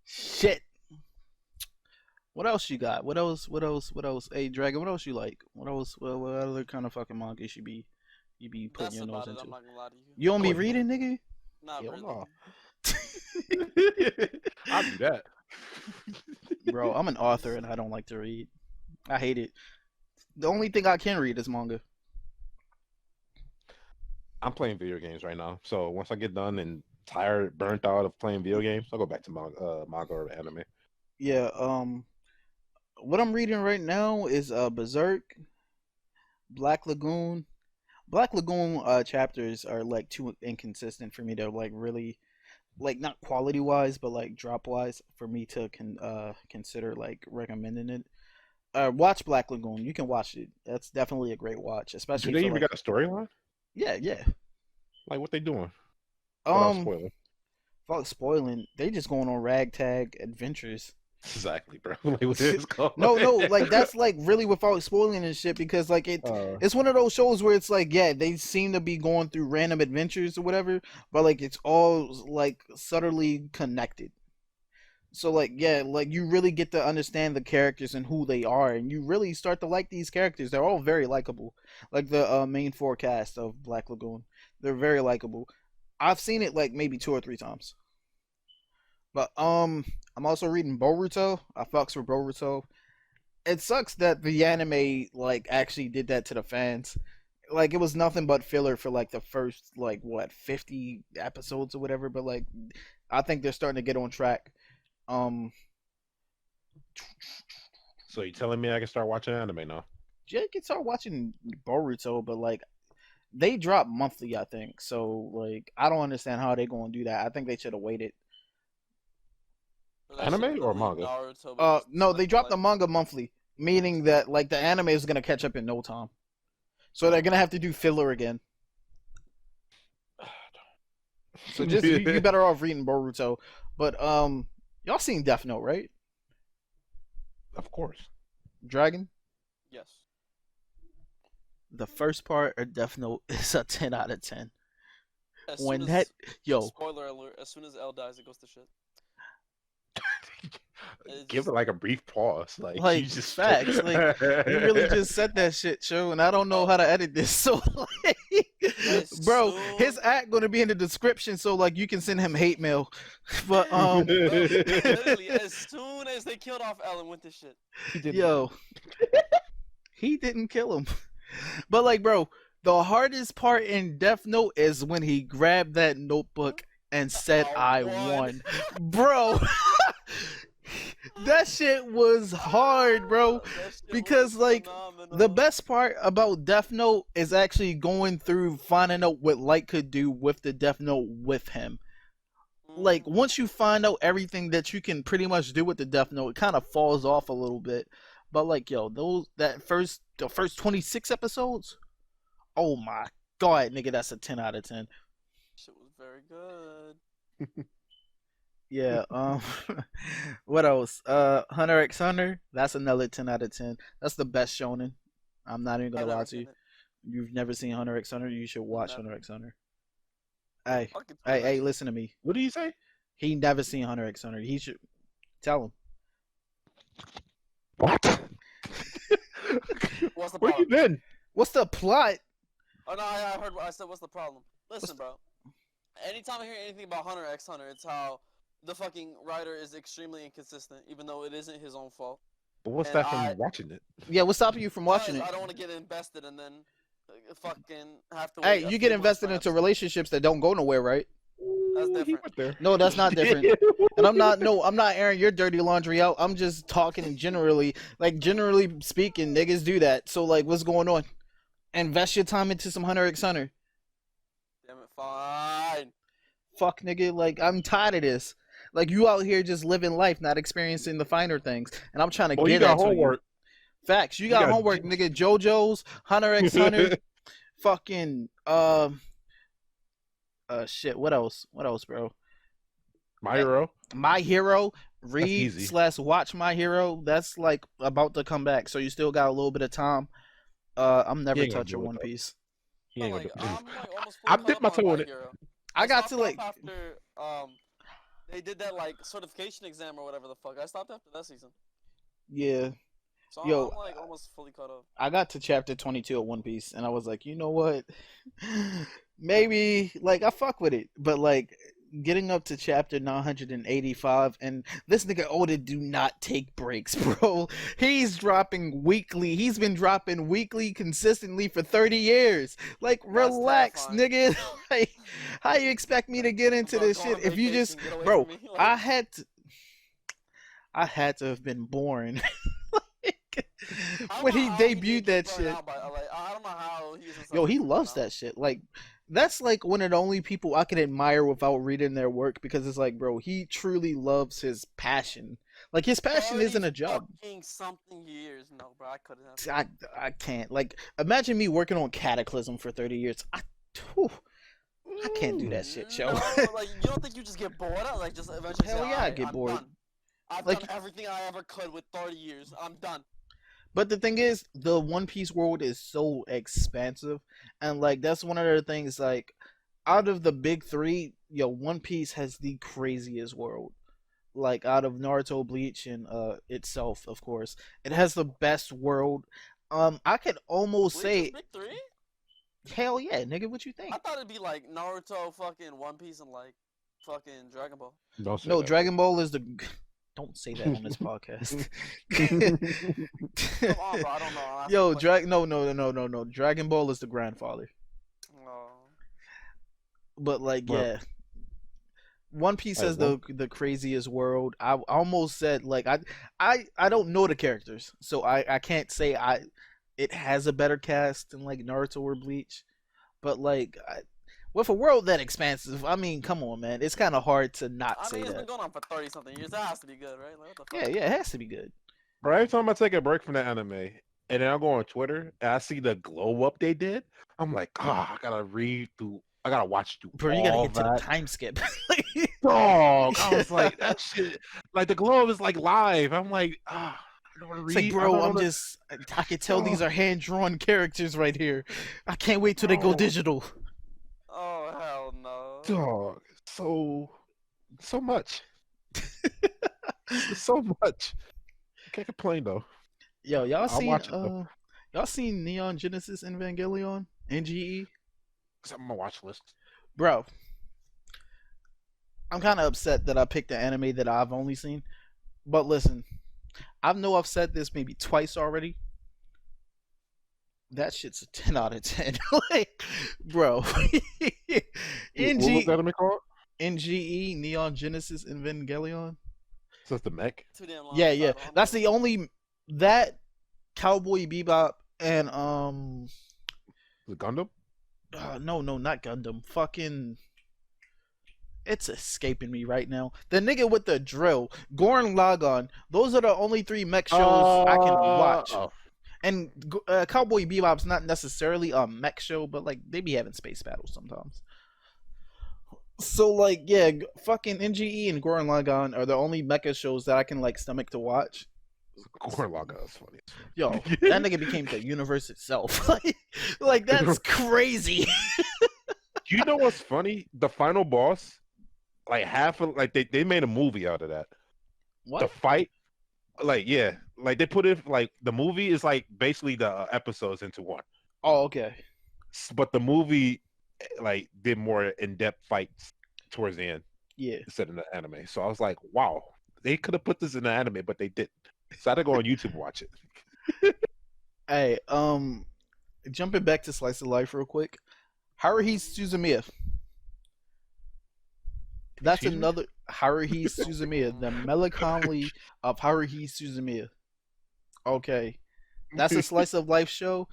shit. What else you got? What else? Hey, Dragon. What else you like? What else? What other kind of fucking manga you be putting That's your nose about it. into? I'm not gonna lie to you. You don't be Oh, reading, nigga? Not Hell really. no. I'll do that. Bro, I'm an author and I don't like to read. I hate it. The only thing I can read is manga. I'm playing video games right now, so once I get done and tired, burnt out of playing video games, I'll go back to manga or anime. Yeah, what I'm reading right now is Berserk, Black Lagoon. Black Lagoon chapters are like too inconsistent for me to like really like not quality wise but like drop wise for me to consider like recommending it. Watch Black Lagoon. You can watch it. That's definitely a great watch, Do especially they for even like got a storyline? yeah. Like what they doing? Without Um, spoiling. Without spoiling, they just going on ragtag adventures. Exactly, bro. Like what is going No, on? like that's like really without spoiling and shit because like it's one of those shows where it's like yeah they seem to be going through random adventures or whatever, but like it's all like subtly connected. So like yeah, like you really get to understand the characters and who they are, and you really start to like these characters. They're all very likable. Like the main forecast of Black Lagoon, they're very likable. I've seen it like maybe 2 or 3 times. But I'm also reading Boruto. I fucks with Boruto. It sucks that the anime like actually did that to the fans. Like it was nothing but filler for like the first like what 50 episodes or whatever. But like I think they're starting to get on track. Um, So you telling me I can start watching anime now? Jake can start watching Boruto, but like they drop monthly, I think. So like I don't understand how they gonna do that. I think they should have waited. Or that shit Anime been or like manga? Naruto, but just No, they like dropped the manga monthly, meaning that like the anime is gonna catch up in no time. So they're gonna have to do filler again. So just you better off reading Boruto. But y'all seen Death Note, right? Of course. Dragon? yes. The first part of Death Note is a 10 out of 10. As When soon that as, yo, spoiler alert, as soon as L dies, it goes to shit. It's Give it like a brief pause. Like you like just facts, like you really just said that shit, show, and I don't know how to edit this. So like, As bro, soon- his act gonna be in the description, so like you can send him hate mail. But Bro, literally, as soon as they killed off Ellen, went to shit. yo, he didn't kill him. But like, bro, the hardest part in Death Note is when he grabbed that notebook and said, "I won," bro. That shit was hard, bro. That shit Because was like phenomenal. the best part about Death Note is actually going through finding out what Light could do with the Death Note with him. Like once you find out everything that you can pretty much do with the Death Note, it kind of falls off a little bit. But like yo, the first 26 episodes, oh my god, nigga, that's a 10 out of 10. Shit was very good. Yeah, what else? Hunter x Hunter, that's another 10 out of 10. That's the best shonen. I'm not even gonna I've lie never to you. seen it. You've never seen Hunter x Hunter, you should watch Never. Hunter x Hunter. Hey, Fucking hey, Twitter. listen to me. What do you say? He never seen Hunter x Hunter. He should tell him. What? What's the Where you problem? been? What's the plot? Oh no, I heard what I said. What's the problem? Listen, bro. Anytime I hear anything about Hunter x Hunter, it's how the fucking writer is extremely inconsistent, even though it isn't his own fault. But what's And that from watching it? Yeah, what's stopping you from watching Because it? I don't want to get invested and then fucking have to. Hey, wait a you get few months invested for an into episode. relationships that don't go nowhere, right? That's Ooh, he different. went there. No, that's not different. And I'm not airing your dirty laundry out. I'm just talking generally. Like generally speaking, niggas do that. So like what's going on? Invest your time into some Hunter x Hunter. Damn it, fine. Fuck nigga, like I'm tired of this. Like you out here just living life, not experiencing the finer things. And I'm trying to Well, you get got that to homework. you. Facts. You got got homework, j- nigga. JoJo's, Hunter x Hunter, fucking shit. What else? What else, bro? My hero. My Hero, read easy. slash watch My Hero. That's like about to come back, so you still got a little bit of time. I'm never ain't gonna touching do it, One though. Piece. He ain't I'm gonna like, do I'm like almost I fully dipped caught my up toe on in My it. Hero. I got stopped to off like, after they did that like certification exam or whatever the fuck. I stopped after that season, yeah. so Yo, I'm like almost fully caught up. I got to chapter 22 of One Piece, and I was like, you know what? Maybe like I fuck with it, but like getting up to chapter 985, and this nigga Oda do not take breaks, bro. He's dropping weekly. He's been dropping weekly consistently for 30 years. Like, relax, terrifying. nigga. Like, how you expect me to get into Bro, this go shit on if you just, vacation, get away bro? from me. I had to have been born I when don't know he how debuted didn't that get burned shit. out by, like, I don't know how he was in such Yo, a he deep loves burnout. that shit. Like, that's like one of the only people I can admire without reading their work, because it's like, bro, he truly loves his passion. Like, his passion 30 isn't a job. fucking something years. No, bro, I couldn't have. I can't. Like, imagine me working on Cataclysm for 30 years. Whew, I can't do that shit, No, Joe. like, you don't think you just get bored? Like, just eventually Hell say, yeah, I alright, get I'm bored. done. I've Like, done everything I ever could with 30 years. I'm done. but the thing is, the One Piece world is so expansive, and like that's one of the things. Like, out of the big three, yo, One Piece has the craziest world. Like, out of Naruto, Bleach, and itself, of course, it has the best world. I could almost Bleach is say, big three? hell yeah, nigga, what you I think? thought it'd be like Naruto, fucking One Piece, and like fucking Dragon Ball. Don't say No, that. Dragon Ball is the. Don't say that on this podcast. Come on, bro. I don't know. I'm asking Yo, a question. no. Dragon Ball is the grandfather. Oh. But like, Well, yeah, One Piece has One- the craziest world. I almost said, like, I don't know the characters, so I can't say it has a better cast than like Naruto or Bleach. But like, with a world that expansive, I mean, come on, man, it's kind of hard to not I say mean, it's been that. going on for 30 something years. That has to be good, right? Like, what the fuck? Yeah, it has to be good. Bro, every time I take a break from the anime and then I go on Twitter and I see the glow up they did, I'm like, I gotta read through, I gotta watch through Bro, you gotta all get to the that. time skip. Dog, I was like, that shit, like the glow up is like live. I'm like, I don't want to It's read. like, I bro, don't wanna, I can tell these are hand drawn characters right here. I can't wait till they go Bro. digital. Oh, hell no. dog, so much, so much. Can't complain though. Yo, y'all I'll seen watch it though. y'all seen Neon Genesis Evangelion? NGE? It's on my watch list. Bro, I'm kind of upset that I picked the anime that I've only seen. But listen, I know I've said this maybe twice already. That shit's a 10 out of 10. Like, bro. What was that anime called? NGE, Neon Genesis Evangelion. So it's the mech. Too damn long. Yeah, yeah. title. I'm That's good. the only that Cowboy Bebop and The Gundam. no, not Gundam. Fucking, it's escaping me right now. The nigga with the drill, Gurren Lagann. Those are the only three mech shows I can watch. Oh. And Cowboy Bebop's not necessarily a mech show, but like they be having space battles sometimes. So like, yeah, fucking NGE and Gurren Lagann are the only mecha shows that I can like stomach to watch. Gurren Lagann is funny. Yo, that nigga became the universe itself. like that's crazy. You know what's funny? The final boss, like half of like they made a movie out of that. The What? fight, like yeah, like they put it like the movie is like basically the episodes into one, Oh, okay. but the movie like did more in depth fights towards the end Yeah. instead of the anime. So I was like, wow, they could have put this in the anime, but they didn't. So I had to go on YouTube and watch it. Hey, jumping back to Slice of Life real quick. Haruhi Suzumiya. That's Excuse me? another Haruhi Suzumiya, the melancholy of Haruhi Suzumiya. Okay. That's a slice of life show.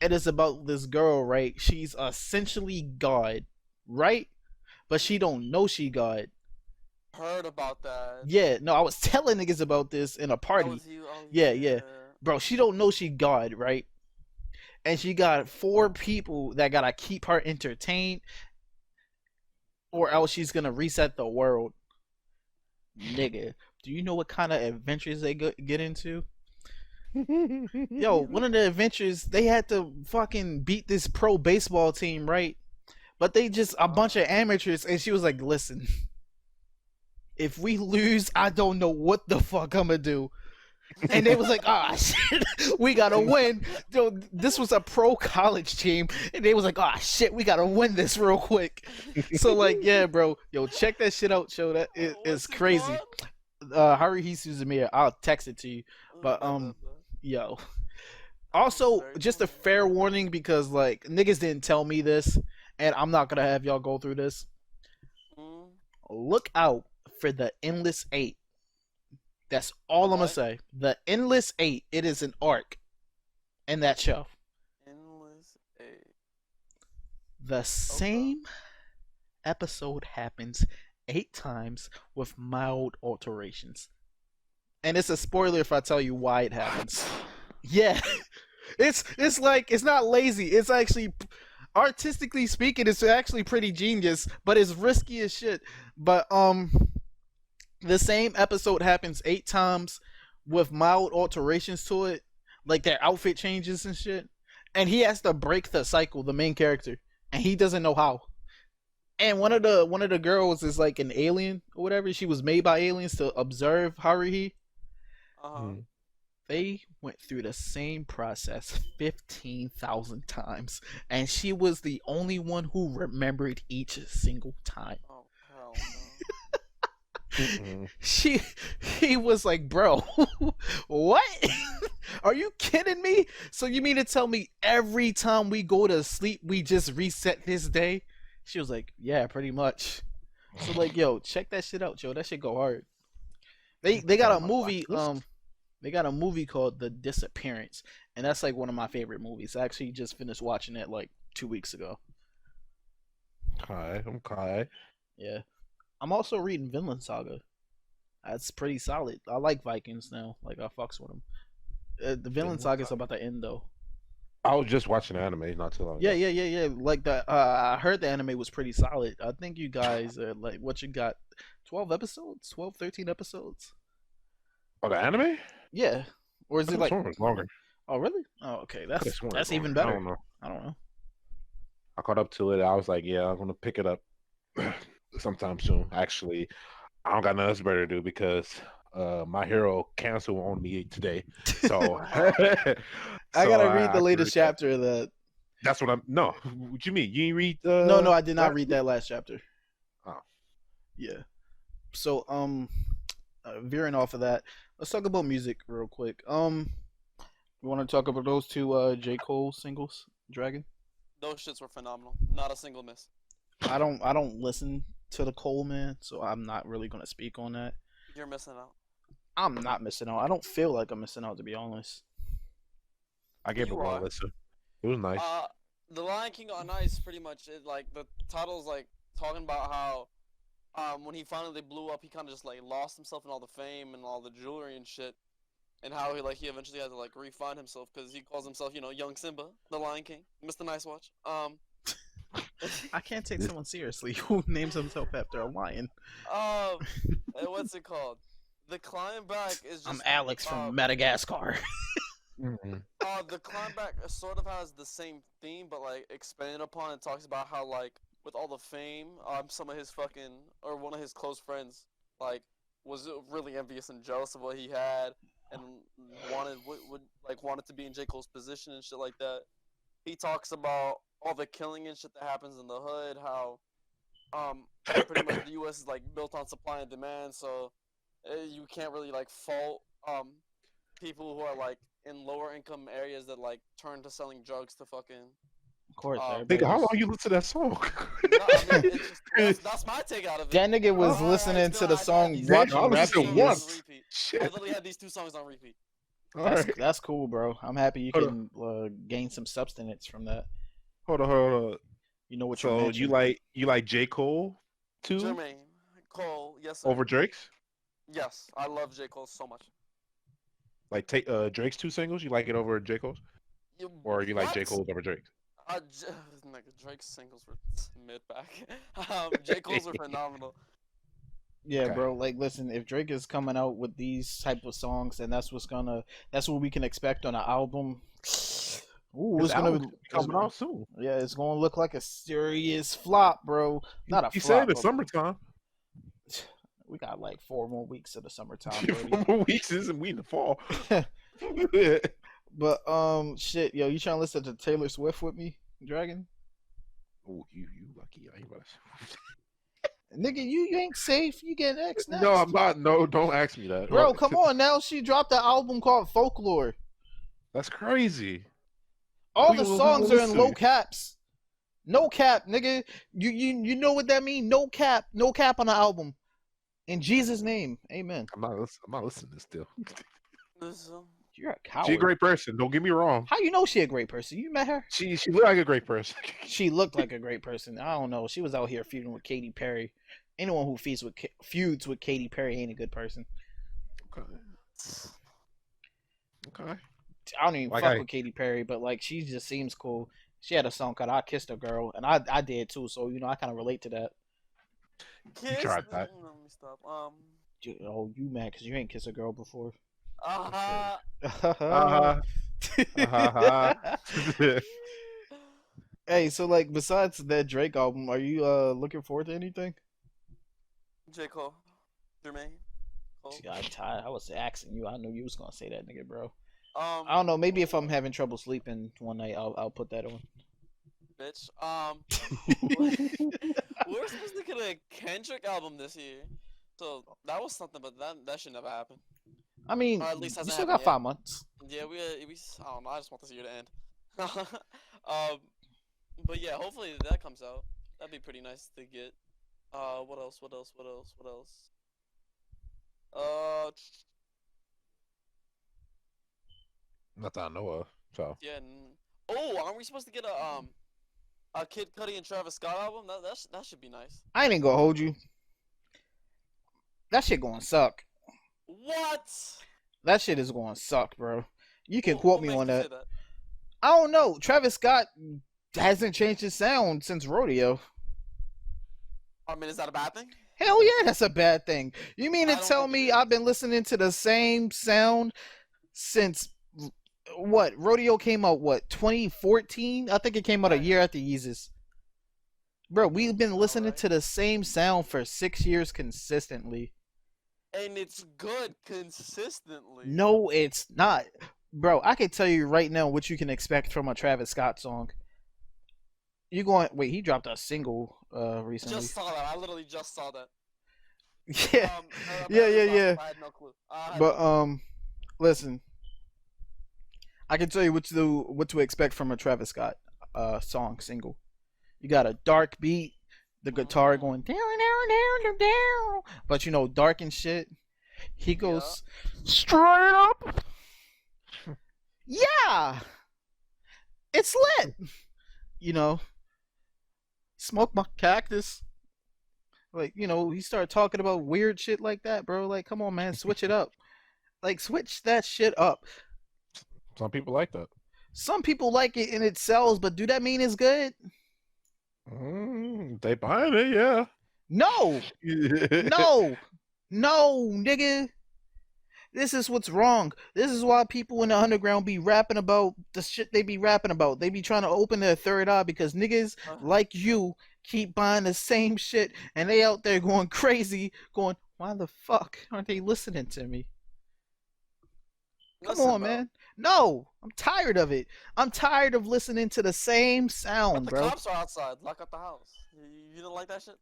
It is about this girl, right? She's essentially God, right? But she don't know she God. Heard about that. Yeah, no, I was telling niggas about this in a That party. was you? Oh, Yeah. Bro, she don't know she God, right? And she got 4 people that gotta keep her entertained, or else she's gonna reset the world. Nigga, do you know what kind of adventures they get into? Yo, one of the adventures, they had to fucking beat this pro baseball team, right? But they just a bunch of amateurs, and she was like, listen, if we lose, I don't know what the fuck I'm gonna do. And they was like, ah, shit, we gotta win. Yo, this was a pro college team, and they was like, ah, shit, we gotta win this real quick. So like, yeah, bro, yo, check that shit out, show that it is What's it crazy. called? Haruhi Suzumiya, I'll text it to you. But Bet. yo, That sounds also very just a cool. fair warning because like niggas didn't tell me this, and I'm not gonna have y'all go through this. Mm, Look out for the Endless Eight. That's all I'm gonna what? say. The Endless Eight. It is an arc in that show. Endless Eight. The same episode happens 8 times with mild alterations. And it's a spoiler if I tell you why it happens. Yeah. It's like it's not lazy. It's actually artistically speaking, it's actually pretty genius, but it's risky as shit. But the same episode happens 8 times with mild alterations to it, like their outfit changes and shit. And he has to break the cycle, the main character, and he doesn't know how. And one of the girls is like an alien or whatever. She was made by aliens to observe Haruhi. Uh-huh. They went through the same process 15,000 times, and she was the only one who remembered each single time. Oh hell no. He was like, bro, what? Are you kidding me? So you mean to tell me every time we go to sleep we just reset this day? She was like, yeah, pretty much. So like, yo, check that shit out, yo. That shit go hard. They got a movie, they got a movie called The Disappearance, and that's like one of my favorite movies. I actually just finished watching it like 2 weeks ago. Okay. Yeah. I'm also reading Vinland Saga. That's pretty solid. I like Vikings now. Like I fucks with them. The Vinland Saga is about to end though. I was just watching the anime not too long Yeah, ago. yeah. Like the I heard the anime was pretty solid. I think you guys are like what you got 12 episodes? 12, 13 episodes? Oh, the anime? Yeah. Or is I it could have like sworn it was longer. oh really? Oh okay. I could have sworn it That's was even longer. better. I don't know. I don't know. I caught up to it. I was like, yeah, I'm gonna pick it up sometime soon. Actually, I don't got nothing else better to do because My Hero canceled on me today. So, I gotta read the latest chapter of that. That's what I'm. No, what you mean? You didn't read? No, I did not read that last chapter. Oh. Yeah. So veering off of that, let's talk about music real quick. You want to talk about those two J. Cole singles, Dragon? Those shits were phenomenal. Not a single miss. I don't listen to the Cole man, so I'm not really gonna speak on that. You're missing out. I'm not missing out. I don't feel like I'm missing out, to be honest. I gave it You one are. listen. It was nice. The Lion King on Ice, pretty much. It, like the title's like talking about how, when he finally blew up, he kind of just like lost himself in all the fame and all the jewelry and shit, and how he eventually had to like refine himself because he calls himself, young Simba, the Lion King, Mr. Nice Watch. I can't take someone seriously who names himself after a lion. What's it called? The climb back is just. I'm Alex from Madagascar. The climb back sort of has the same theme, but like expanded upon and talks about how like with all the fame, some of his one of his close friends like was really envious and jealous of what he had and wanted to be in J. Cole's position and shit like that. He talks about all the killing and shit that happens in the hood, how pretty much the U.S. is like built on supply and demand, so you can't really like fault people who are like in lower income areas that like turn to selling drugs to fucking. Of course, Nigga, how long you listen to that song? No, I mean, that's my take out of it. that nigga was listening to the song, watching rap videos. I literally had these two songs on repeat. That's cool, bro. I'm happy you can gain some substance from that. Hold on. You know what So you you like J. Cole too Jermaine Cole, yes sir. over Drake's? Yes, I love J. Cole so much. Like take Drake's 2 singles, you like it over J. Cole's? Or you like J. Cole's over Drake's? Nigga, Drake's singles were mid back. J. Cole's were phenomenal. Yeah, bro. Like, listen, if Drake is coming out with these type of songs, and that's what we can expect on an album. Ooh, it's gonna be coming out soon. Yeah, it's gonna look like a serious flop, bro. Not a He flop. said it's summertime. We got like 4 more weeks of the summertime, Brody. 4 more weeks isn't we in the fall. But shit, yo, you trying to listen to Taylor Swift with me, Dragon? Oh, you lucky. I ain't about to... Nigga, you ain't safe. You getting X next. No, I'm not. No, don't ask me that. Bro, come on now. She dropped an album called Folklore. That's crazy. All Who the you songs are in listen low to? caps. No cap, nigga. You know what that mean? No cap. No cap on the album. In Jesus' name, amen. I'm not listening to this still. You're a She a coward. great person. Don't get me wrong. How you know she a great person? You met her? She looked like a great person. She looked like a great person. I don't know. She was out here feuding with Katy Perry. Anyone who feuds with Katy Perry ain't a good person. Okay. I don't even Like fuck with Katy Perry, but like she just seems cool. She had a song called "I Kissed a Girl," and I did too. So I kind of relate to that. Kiss. tried that. Let me stop. You mad because you ain't kissed a girl before? Uh-huh. Hey, so like besides that Drake album, are you looking forward to anything? J. Cole. Jermaine. Cole. I was asking you. I knew you was gonna say that, nigga, bro. I I don't know. Maybe if I'm having trouble sleeping one night, I'll put that on. Bitch. We were supposed to get a Kendrick album this year, so that was something, but that should never happen. I mean, Or at least you hasn't still happened got yet. 5 months. Yeah, we I don't know. I just want this year to end. But yeah, hopefully that comes out. That'd be pretty nice to get. What else? Not that I know of. So Yeah. Aren't we supposed to get a Kid Cudi and Travis Scott album? That should be nice. I ain't even gonna hold you. That shit gonna suck. What? That shit is gonna suck, bro. You can What quote me makes on you say that. that? I don't know. Travis Scott hasn't changed his sound since Rodeo. I mean, is that a bad thing? Hell yeah, that's a bad thing. You mean I to don't tell think it me is. I've been listening to the same sound since what? Rodeo came out 2014? I think it came out a year after Yeezus. Bro, we've been listening Alright. to the same sound for 6 years consistently. And it's good consistently. No, it's not. Bro, I can tell you right now what you can expect from a Travis Scott song. You going wait, he dropped a single recently. Just saw that. I literally just saw that. Yeah. Yeah. I had no clue. But listen. I can tell you what to expect from a Travis Scott song single. You got a dark beat, the guitar going down down down down, but dark and shit. He goes straight up. Yeah. It's lit. Smoke my cactus. Like, he started talking about weird shit like that, bro. Like, come on, man, switch it up. Like, switch that shit up. some people like that. Some people like it and it sells, but do that mean it's good? They buying it, yeah. No, no, no, nigga. This is what's wrong. This is why people in the underground be rapping about the shit they be rapping about. They be trying to open their third eye because niggas like you keep buying the same shit and they out there going crazy, going, why the fuck aren't they listening to me? Come on, man. No, I'm tired of it. I'm tired of listening to the same sound, But the bro. cops are outside. Lock up the house. You don't like that shit?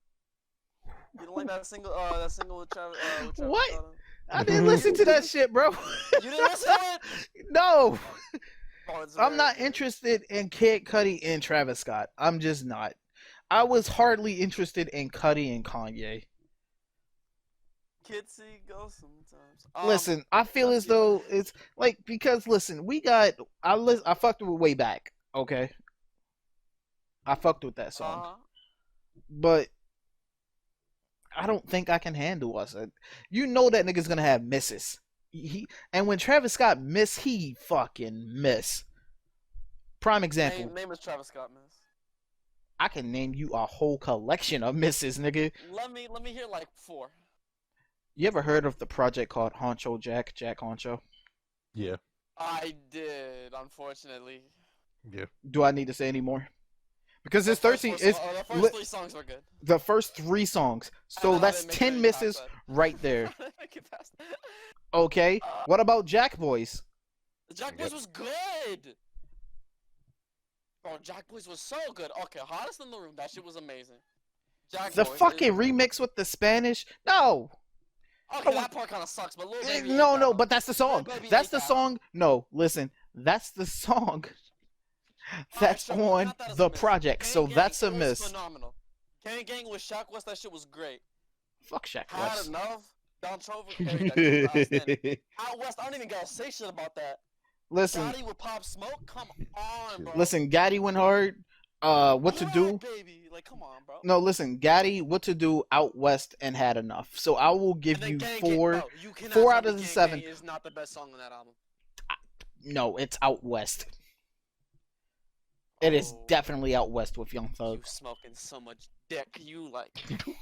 You don't like that single? That single with Travis? With Travis What? Scott on it? I didn't listen to that shit, bro. You didn't listen to it? No. Oh, it's I'm very not good. interested in Kid Cudi and Travis Scott. I'm just not. I was hardly interested in Cudi and Kanye. Kids see ghosts sometimes. Listen, I feel as though it's like because listen, I fucked with way back, okay? I fucked with that song. But I don't think I can handle us. You know that nigga's gonna have misses. And when Travis Scott miss, he fucking miss. Prime example. Name is Travis Scott, miss. I can name you a whole collection of misses, nigga. Let me hear like 4. You ever heard of the project called Honcho Jack Honcho? Yeah. I did, unfortunately. Yeah. Do I need to say any more? because his 13 is The first 3 songs were good. the first 3 songs. So I that's didn't make it 10 any misses past that. right there. I didn't make it past that. Okay. What about Jack Boys? Jack Boys was good. Bro, Jack Boys was so good. Okay, hottest in the room. That shit was amazing. Jack The Boys. fucking remix with the Spanish? No. Okay, that part kind of sucks, but Lil Baby. No, ate no, that. but that's the song. Lil Baby That's ate the that. song. No, listen. That's the song. That's Alright, sure, we on count that as a the miss. project. Gang So Gang, that's a it was miss. phenomenal. Gang Gang with Shaq West, that shit was great. Fuck Shaq Had West. enough. Don Trover carried that shit. Was outstanding. Out West, I don't even gotta say shit about that. Listen, Gotti with Pop Smoke, come on, bro. listen. Gaddy went hard. What to do? Hard, baby. Like, come on, bro. No, listen. Gaddy, what to do? Out west and had enough. So I will give And then you Gang four. Gang, bro, you cannot 4 tell out me of the Gang 7. Gang is not the best song on that album. No, it's out west. It is Oh, definitely out west with Young you Thug. smoking so much dick. You like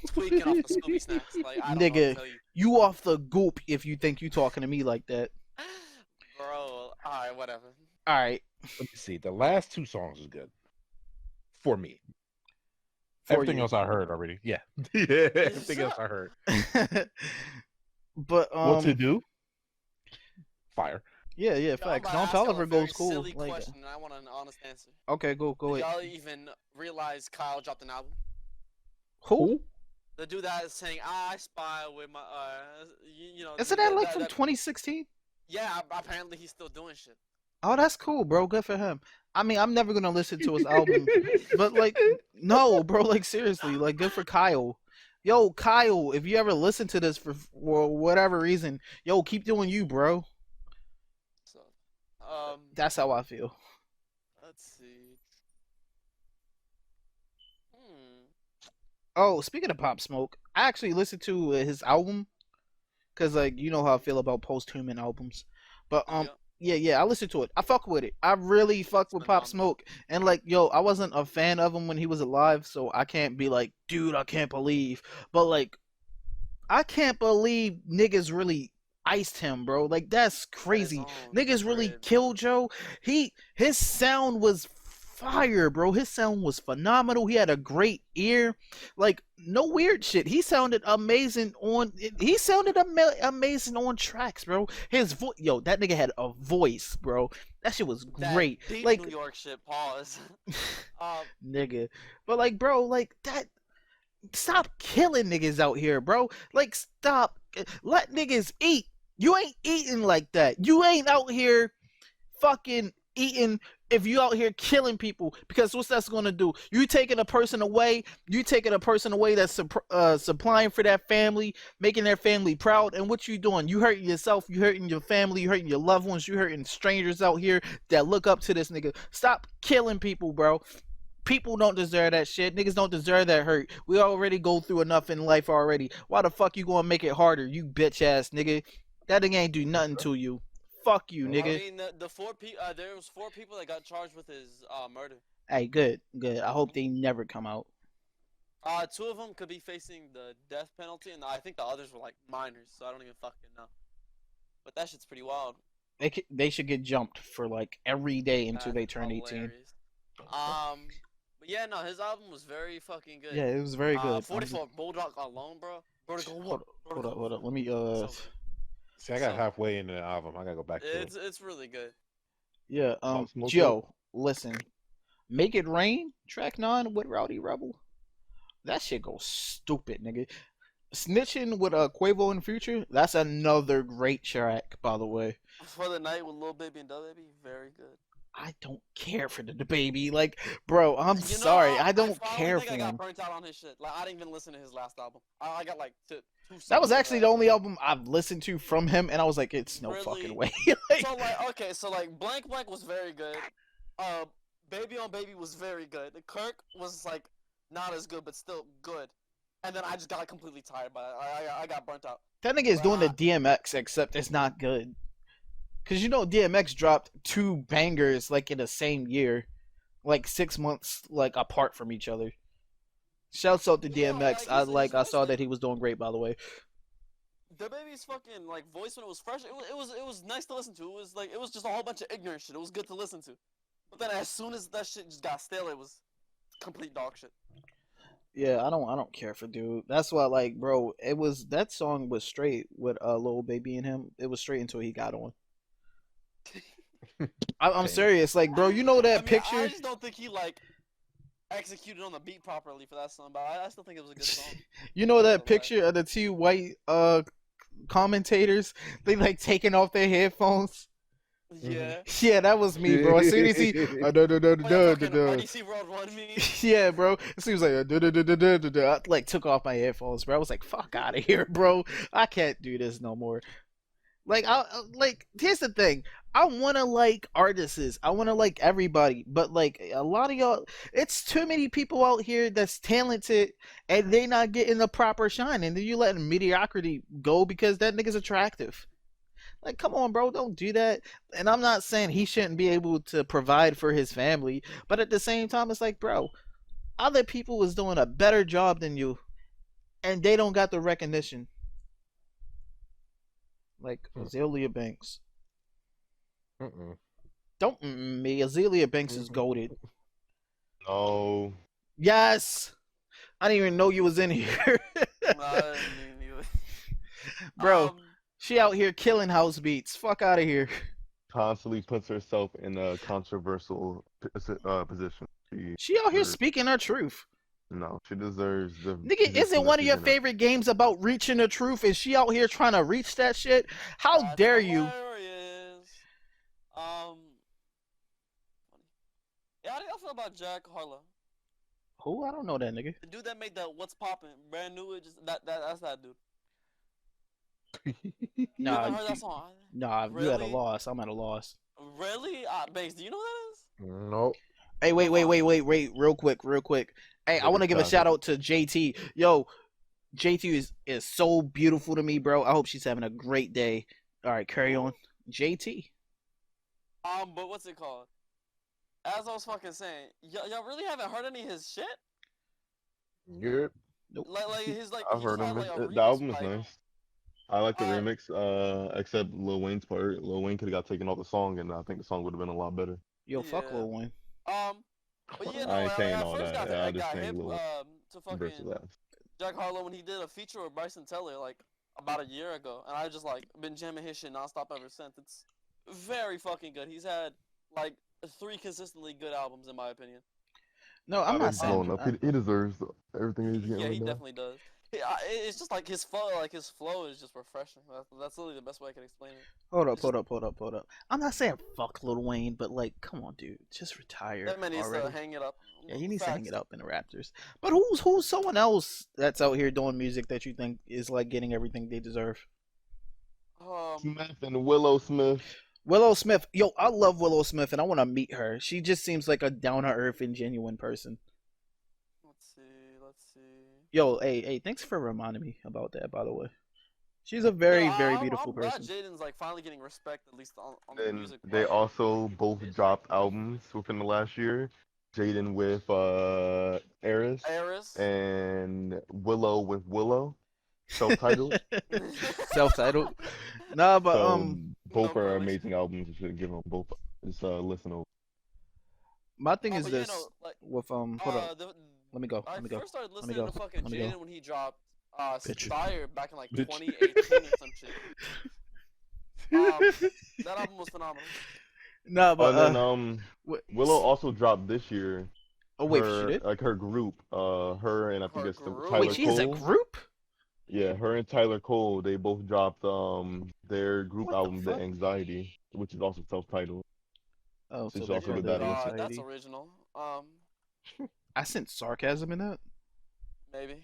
tweaking off the Scooby snacks. Like, I don't know what Nigga, to tell you. you off the goop if you think you talking to me like that. Bro, alright, whatever. All right. Let me see. The last 2 songs is good for me. For Everything you. else I heard already. Yeah, yeah. Everything else I heard. But What to do? Fire. yeah, Yo, I'm facts. about to Don ask y'all Tolliver a very goes cool. silly Like, question, and I want an honest answer. okay, go Did ahead. y'all even realize Kyle dropped an album? Who? The dude that is saying, I spy with my, you know. Isn't that like from 2016? Yeah, apparently he's still doing shit. Oh, that's cool, bro. Good for him. I mean, I'm never gonna listen to his album, but like, no, bro. Like, seriously, like, good for Kyle. Yo, Kyle, if you ever listen to this for whatever reason, yo, keep doing you, bro. So, That's how I feel. let's see. Oh, speaking of Pop Smoke, I actually listened to his album because, like, you know how I feel about post-human albums. But yeah, I listened to it. I fuck with it. I really fuck with Pop phenomenal. Smoke. And like, yo, I wasn't a fan of him when he was alive, so I can't be like, dude, I can't believe. But like, I can't believe niggas really iced him, bro. Like, that's crazy. own Niggas really crib, killed Joe. His sound was fire, bro. His sound was phenomenal. He had a great ear. Like, no weird shit. He sounded amazing on amazing on tracks, bro. His voice, yo, that nigga had a voice, bro. That shit was That great. deep Like, New York shit. Pause. nigga. But like, bro, like that. Stop killing niggas out here, bro. Like, stop. Let niggas eat. You ain't eating like that. You ain't out here fucking eating if you out here killing people, because what's that's gonna do? You taking a person away that's supplying for that family, making their family proud, and what you doing? You hurting yourself, you hurting your family, you hurting your loved ones, you hurting strangers out here that look up to this nigga. Stop killing people, bro. People don't deserve that shit. Niggas don't deserve that hurt. We already go through enough in life already. Why the fuck you gonna make it harder, you bitch ass nigga? That nigga ain't do nothing to you. Fuck you, nigga. I mean, the 4 people. There was 4 people that got charged with his murder. Hey, good. I hope they never come out. 2 of them could be facing the death penalty, and I think the others were like minors, so I don't even fucking know. But that shit's pretty wild. They should get jumped for like every day until they That's turn 18. hilarious. But yeah, no, his album was very fucking good. Yeah, it was very good. 44 Bulldog alone, bro. Hold up. Let me See, I got halfway into the album. I gotta go back to it. It's really good. Yeah, Smoke Joe, listen. Make It Rain, track 9 with Rowdy Rebel. That shit goes stupid, nigga. Snitching with Quavo in the Future, that's another great track, by the way. For the Night with Lil Baby and Dub Baby, very good. I don't care for the baby. Like, bro, I'm sorry. I don't care for I him. got burnt out on his shit. Like, I didn't even listen to his last album. I got like 2 songs. That was actually the only album I've listened to from him, and I was like, it's no Really? fucking way. So like, okay, so like, Blank Blank was very good. Baby on Baby was very good. Kirk was like not as good, but still good. And then I just got like completely tired by it. I got burnt out. That nigga is doing the DMX, except it's not good. Cause you know DMX dropped 2 bangers like in the same year, like 6 months like apart from each other. Shouts out to Yeah, DMX. like, I saw that he was doing great, by the way. The Baby's fucking like voice when it was fresh, it was nice to listen to. It was just a whole bunch of ignorant shit. It was good to listen to. But then as soon as that shit just got stale, it was complete dog shit. Yeah, I don't care for dude. That's why, like, bro, it was that song was straight with Lil Baby and him. It was straight until he got on. I'm Damn. serious, like, bro. You know I that mean, I picture? just don't think he like executed on the beat properly for that song, but I still think it was a good song. You know that Nevertheless. picture of the two white commentators? They like taking off their headphones. Yeah. Yeah, that was me, bro. As soon as he, Oh, y'all talking yeah, IDC World 1 me? bro. It seems like I like took off my headphones, bro. I was like, "Fuck out of here, bro. I can't do this no more." Like, like here's the thing. I want to like artists. I want to like everybody, but like a lot of y'all, it's too many people out here that's talented and they not getting the proper shine, and then you letting mediocrity go because that nigga's attractive. Like, come on, bro, don't do that. And I'm not saying he shouldn't be able to provide for his family, but at the same time, it's like, bro, other people was doing a better job than you, and they don't got the recognition. Like Azalea Banks. Don't me. Azalea Banks is goaded. No. Yes. I didn't even know you was in here. Nah, I didn't mean either. Bro, she out here killing house beats. Fuck out of here. Constantly puts herself in a controversial position. She out here deserves- speaking her truth. No, she deserves the. Nigga, position isn't that one of she's your in now. favorite games about reaching the truth? And she out here trying to reach that shit? How That's dare you? hilarious. Yeah, how do y'all feel about Jack Harlow? Who? I don't know that nigga. The dude that made the What's Poppin' brand new, it just that's that dude. You Nah, haven't heard that song? nah, you at a Really? loss. I'm at a loss. Really? Banks, do you know what that is? Nope. Hey, wait, real quick. Hey, I Look want to at give a that. shout out to JT. Yo, JT is so beautiful to me, bro. I hope she's having a great day. All right, carry on. JT. But what's it called? As I was fucking saying, y'all really haven't heard any of his shit? Yep. Like his like. I've he heard just him. had, like, a The remix, album is like- nice. I like the Uh, remix, except Lil Wayne's part. Lil Wayne could have got taken off the song, and I think the song would have been a lot better. Yo, fuck Yeah. Lil Wayne. But yeah, no, I ain't saying I all first that. got, I I just got saying hip Lil to versus fucking that. Jack Harlow when he did a feature with Bryce and Taylor like about a year ago, and I just like been jamming his shit nonstop ever since. It's very fucking good. He's had like 3 consistently good albums in my opinion. No, I'm not saying. Blowing up. He deserves everything he's getting Yeah, right he now. definitely does. It's just like his flow is just refreshing. That's literally the best way I can explain it. Hold It's up. I'm not saying fuck Lil Wayne, but like, come on, dude, just retire That man needs to already. hang it up. Yeah, he needs to hang Facts. it up in the Raptors. But who's someone else that's out here doing music that you think is like getting everything they deserve? Smith and Willow Smith. Willow Smith. Yo, I love Willow Smith and I want to meet her. She just seems like a down to earth and genuine person. Let's see. Yo, hey, thanks for reminding me about that, by the way. She's a very beautiful I'm glad person. Jaden's like finally getting respect at least on the And music. they part. also both dropped albums within the last year. Jaden with Eris Eris. and Willow with Willow. Self-titled. Self-titled. Nah, but So both No are correlation. amazing albums. You should give them both. Just listen over. my thing is but this you know, like, with hold up. Let me go. I Let me go. first started Let me listening go. to fucking Let me go. Jaden when he dropped Bitch. Spire back in like Bitch. 2018 or some shit. That album was phenomenal. Nah, but And then what- Willow also dropped this year. Oh wait, her, she did. Like her group, her and I think Her it's group? Tyler Wait, she has a Cole. group. Yeah, her and Tyler Cole, they both dropped their group What the album, The fuck? Anxiety, which is also self-titled. Oh, So so you they also called give it that a God, listen. that's Anxiety. original. I sent sarcasm in that, Maybe.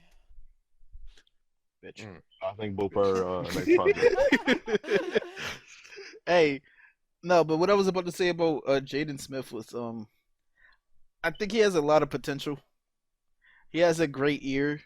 bitch. I think both are nice projects. Hey, no, but what I was about to say about Jaden Smith was I think he has a lot of potential. He has a great ear.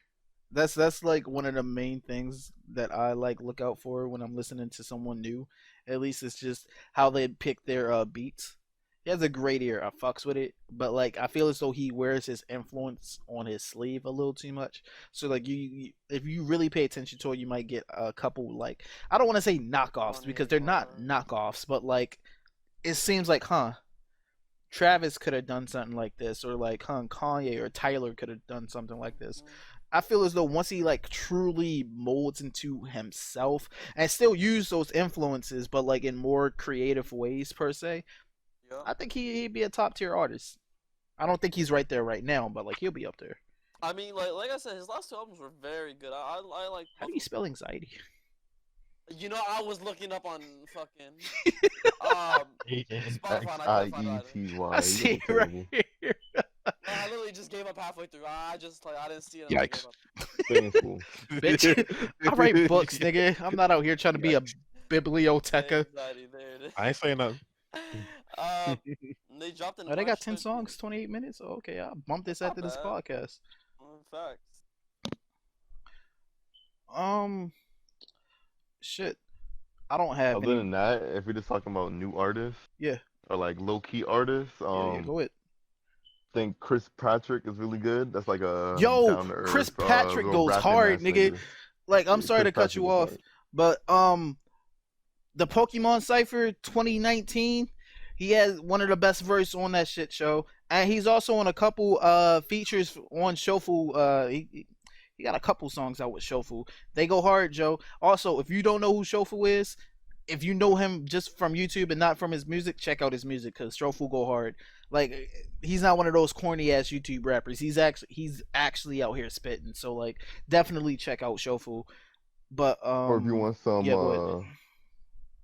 That's like one of the main things that I like look out for when I'm listening to someone new. At least it's just how they pick their beats. He has a great ear. I fucks with it, but like I feel as though he wears his influence on his sleeve a little too much. So like if you really pay attention to it, you might get a couple like I don't want to say knockoffs because they're not knockoffs, but like it seems like Travis could have done something like this, or like Kanye or Tyler could have done something like this. I feel as though once he like truly molds into himself and still use those influences, but like in more creative ways per se, Yeah. I think he'd be a top tier artist. I don't think he's right there right now, but like he'll be up there. I mean, like I said, his last 2 albums were very good. I like. How do you spell anxiety? You know, I was looking up on fucking Spotify. And I couldn't find it either. I see it right here. I literally just gave up halfway through. I didn't see it. Yikes. Stay in school. Bitch, I write books, nigga. I'm not out here trying to be a biblioteca. Anxiety, there it is. I ain't saying nothing. They dropped in. Oh, they got 10 songs, 28 minutes. Oh, okay, I'll bump this after this podcast. Facts. Shit. I don't have. Other than that, if we're just talking about new artists, Yeah. or like low key artists, Yeah, go ahead. I think Chris Patrick is really good. That's like a Chris Patrick goes hard, nigga. Like, I'm sorry to cut you off, but the Pokemon Cypher 2019, he has one of the best verses on that shit show, and he's also on a couple features on Shofu. He got a couple songs out with Shofu. They go hard, Joe. Also, if you don't know who Shofu is, if you know him just from YouTube and not from his music, check out his music, because Shofu go hard. Like, he's not one of those corny ass YouTube rappers. He's actually out here spitting. So like, definitely check out Shofu. But or if you want some yeah,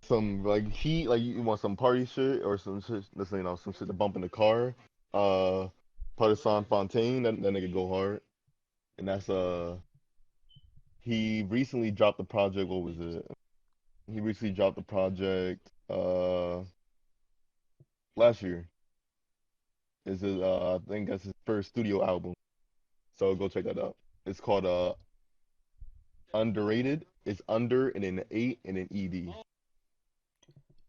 some like heat, like you want some party shit or some shit, let's say, you know, some shit to bump in the car. Partisan Fontaine, that nigga go hard. And that's he recently dropped the project. What was it? He recently dropped the project last year. This is I think that's his first studio album. So go check that out. It's called Underrated. It's under and then an 8 and an ED.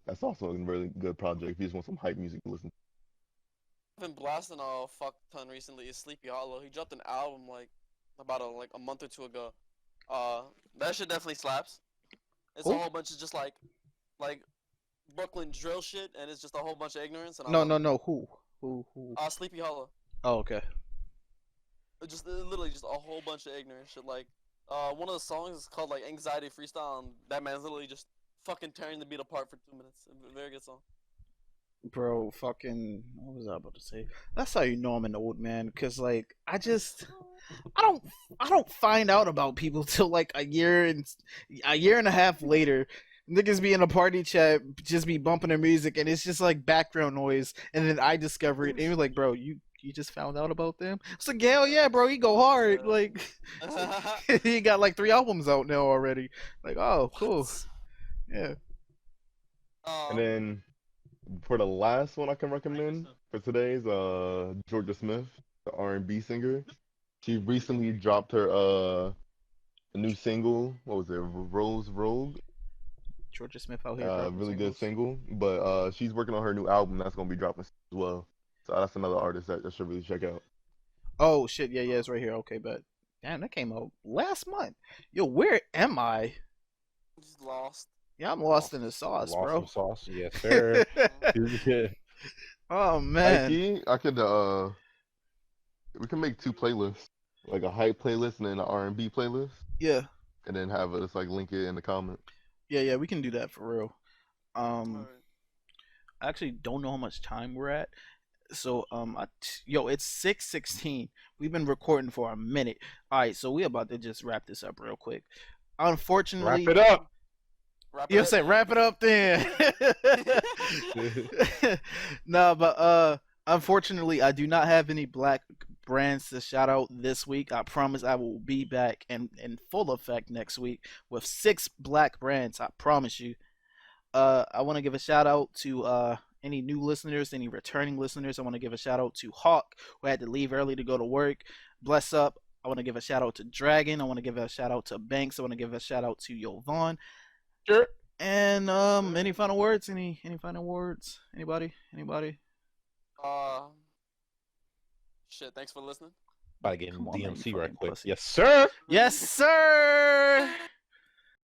That's also a really good project if you just want some hype music to listen to. I've been blasting a fuck ton recently. Is Sleepy Hollow. He dropped an album like about a month or two ago. That shit definitely slaps. It's a whole bunch of just like Brooklyn drill shit, and it's just a whole bunch of ignorance. And no. Who? Sleepy Hollow. Oh, okay. Just literally just a whole bunch of ignorant shit. Like, one of the songs is called like Anxiety Freestyle, and that man's literally just fucking tearing the beat apart for 2 minutes. A very good song. Bro, fucking, what was I about to say? That's how you know I'm an old man, because like I don't find out about people till like a year and a half later. Niggas be in a party chat, just be bumping their music, and it's just like background noise, and then I discover it, and you're like, bro, you just found out about them? It's like, hell yeah, bro, he go hard. Like, he got like 3 albums out now already. Like, oh, cool. Yeah. And then for the last one I can recommend for today's Georgia Smith, the R&B singer. She recently dropped her a new single. What was it? Rose Rogue. Georgia Smith out here. Really good single, but she's working on her new album that's gonna be dropping as well. So that's another artist that should really check out. Oh shit, yeah, it's right here. Okay, but damn, that came out last month. Yo, where am I? Just lost. Yeah, I'm lost in the sauce, Lost bro. some sauce, yes sir. Oh man, I could we can make 2 playlists, like a hype playlist and then an R&B playlist. Yeah. And then have us like link it in the comment. Yeah, we can do that for real. I actually don't know how much time we're at. So it's 6:16. We've been recording for a minute. All right, so we about to just wrap this up real quick. Unfortunately, Wrap it up. You know what I'm saying? Wrap it up then. No, but unfortunately, I do not have any black brands to shout out this week. I promise I will be back in full effect next week with 6 black brands. I promise you. I want to give a shout out to any new listeners, any returning listeners. I want to give a shout out to Hawk, who had to leave early to go to work. Bless up. I want to give a shout out to Dragon. I want to give a shout out to Banks. I want to give a shout out to Yovan. Sure. And any final words? Any final words? Anybody? Shit. Thanks for listening. About to get in Come on, man, DMC you right fucking quick. pussy. Yes sir. Yes, sir.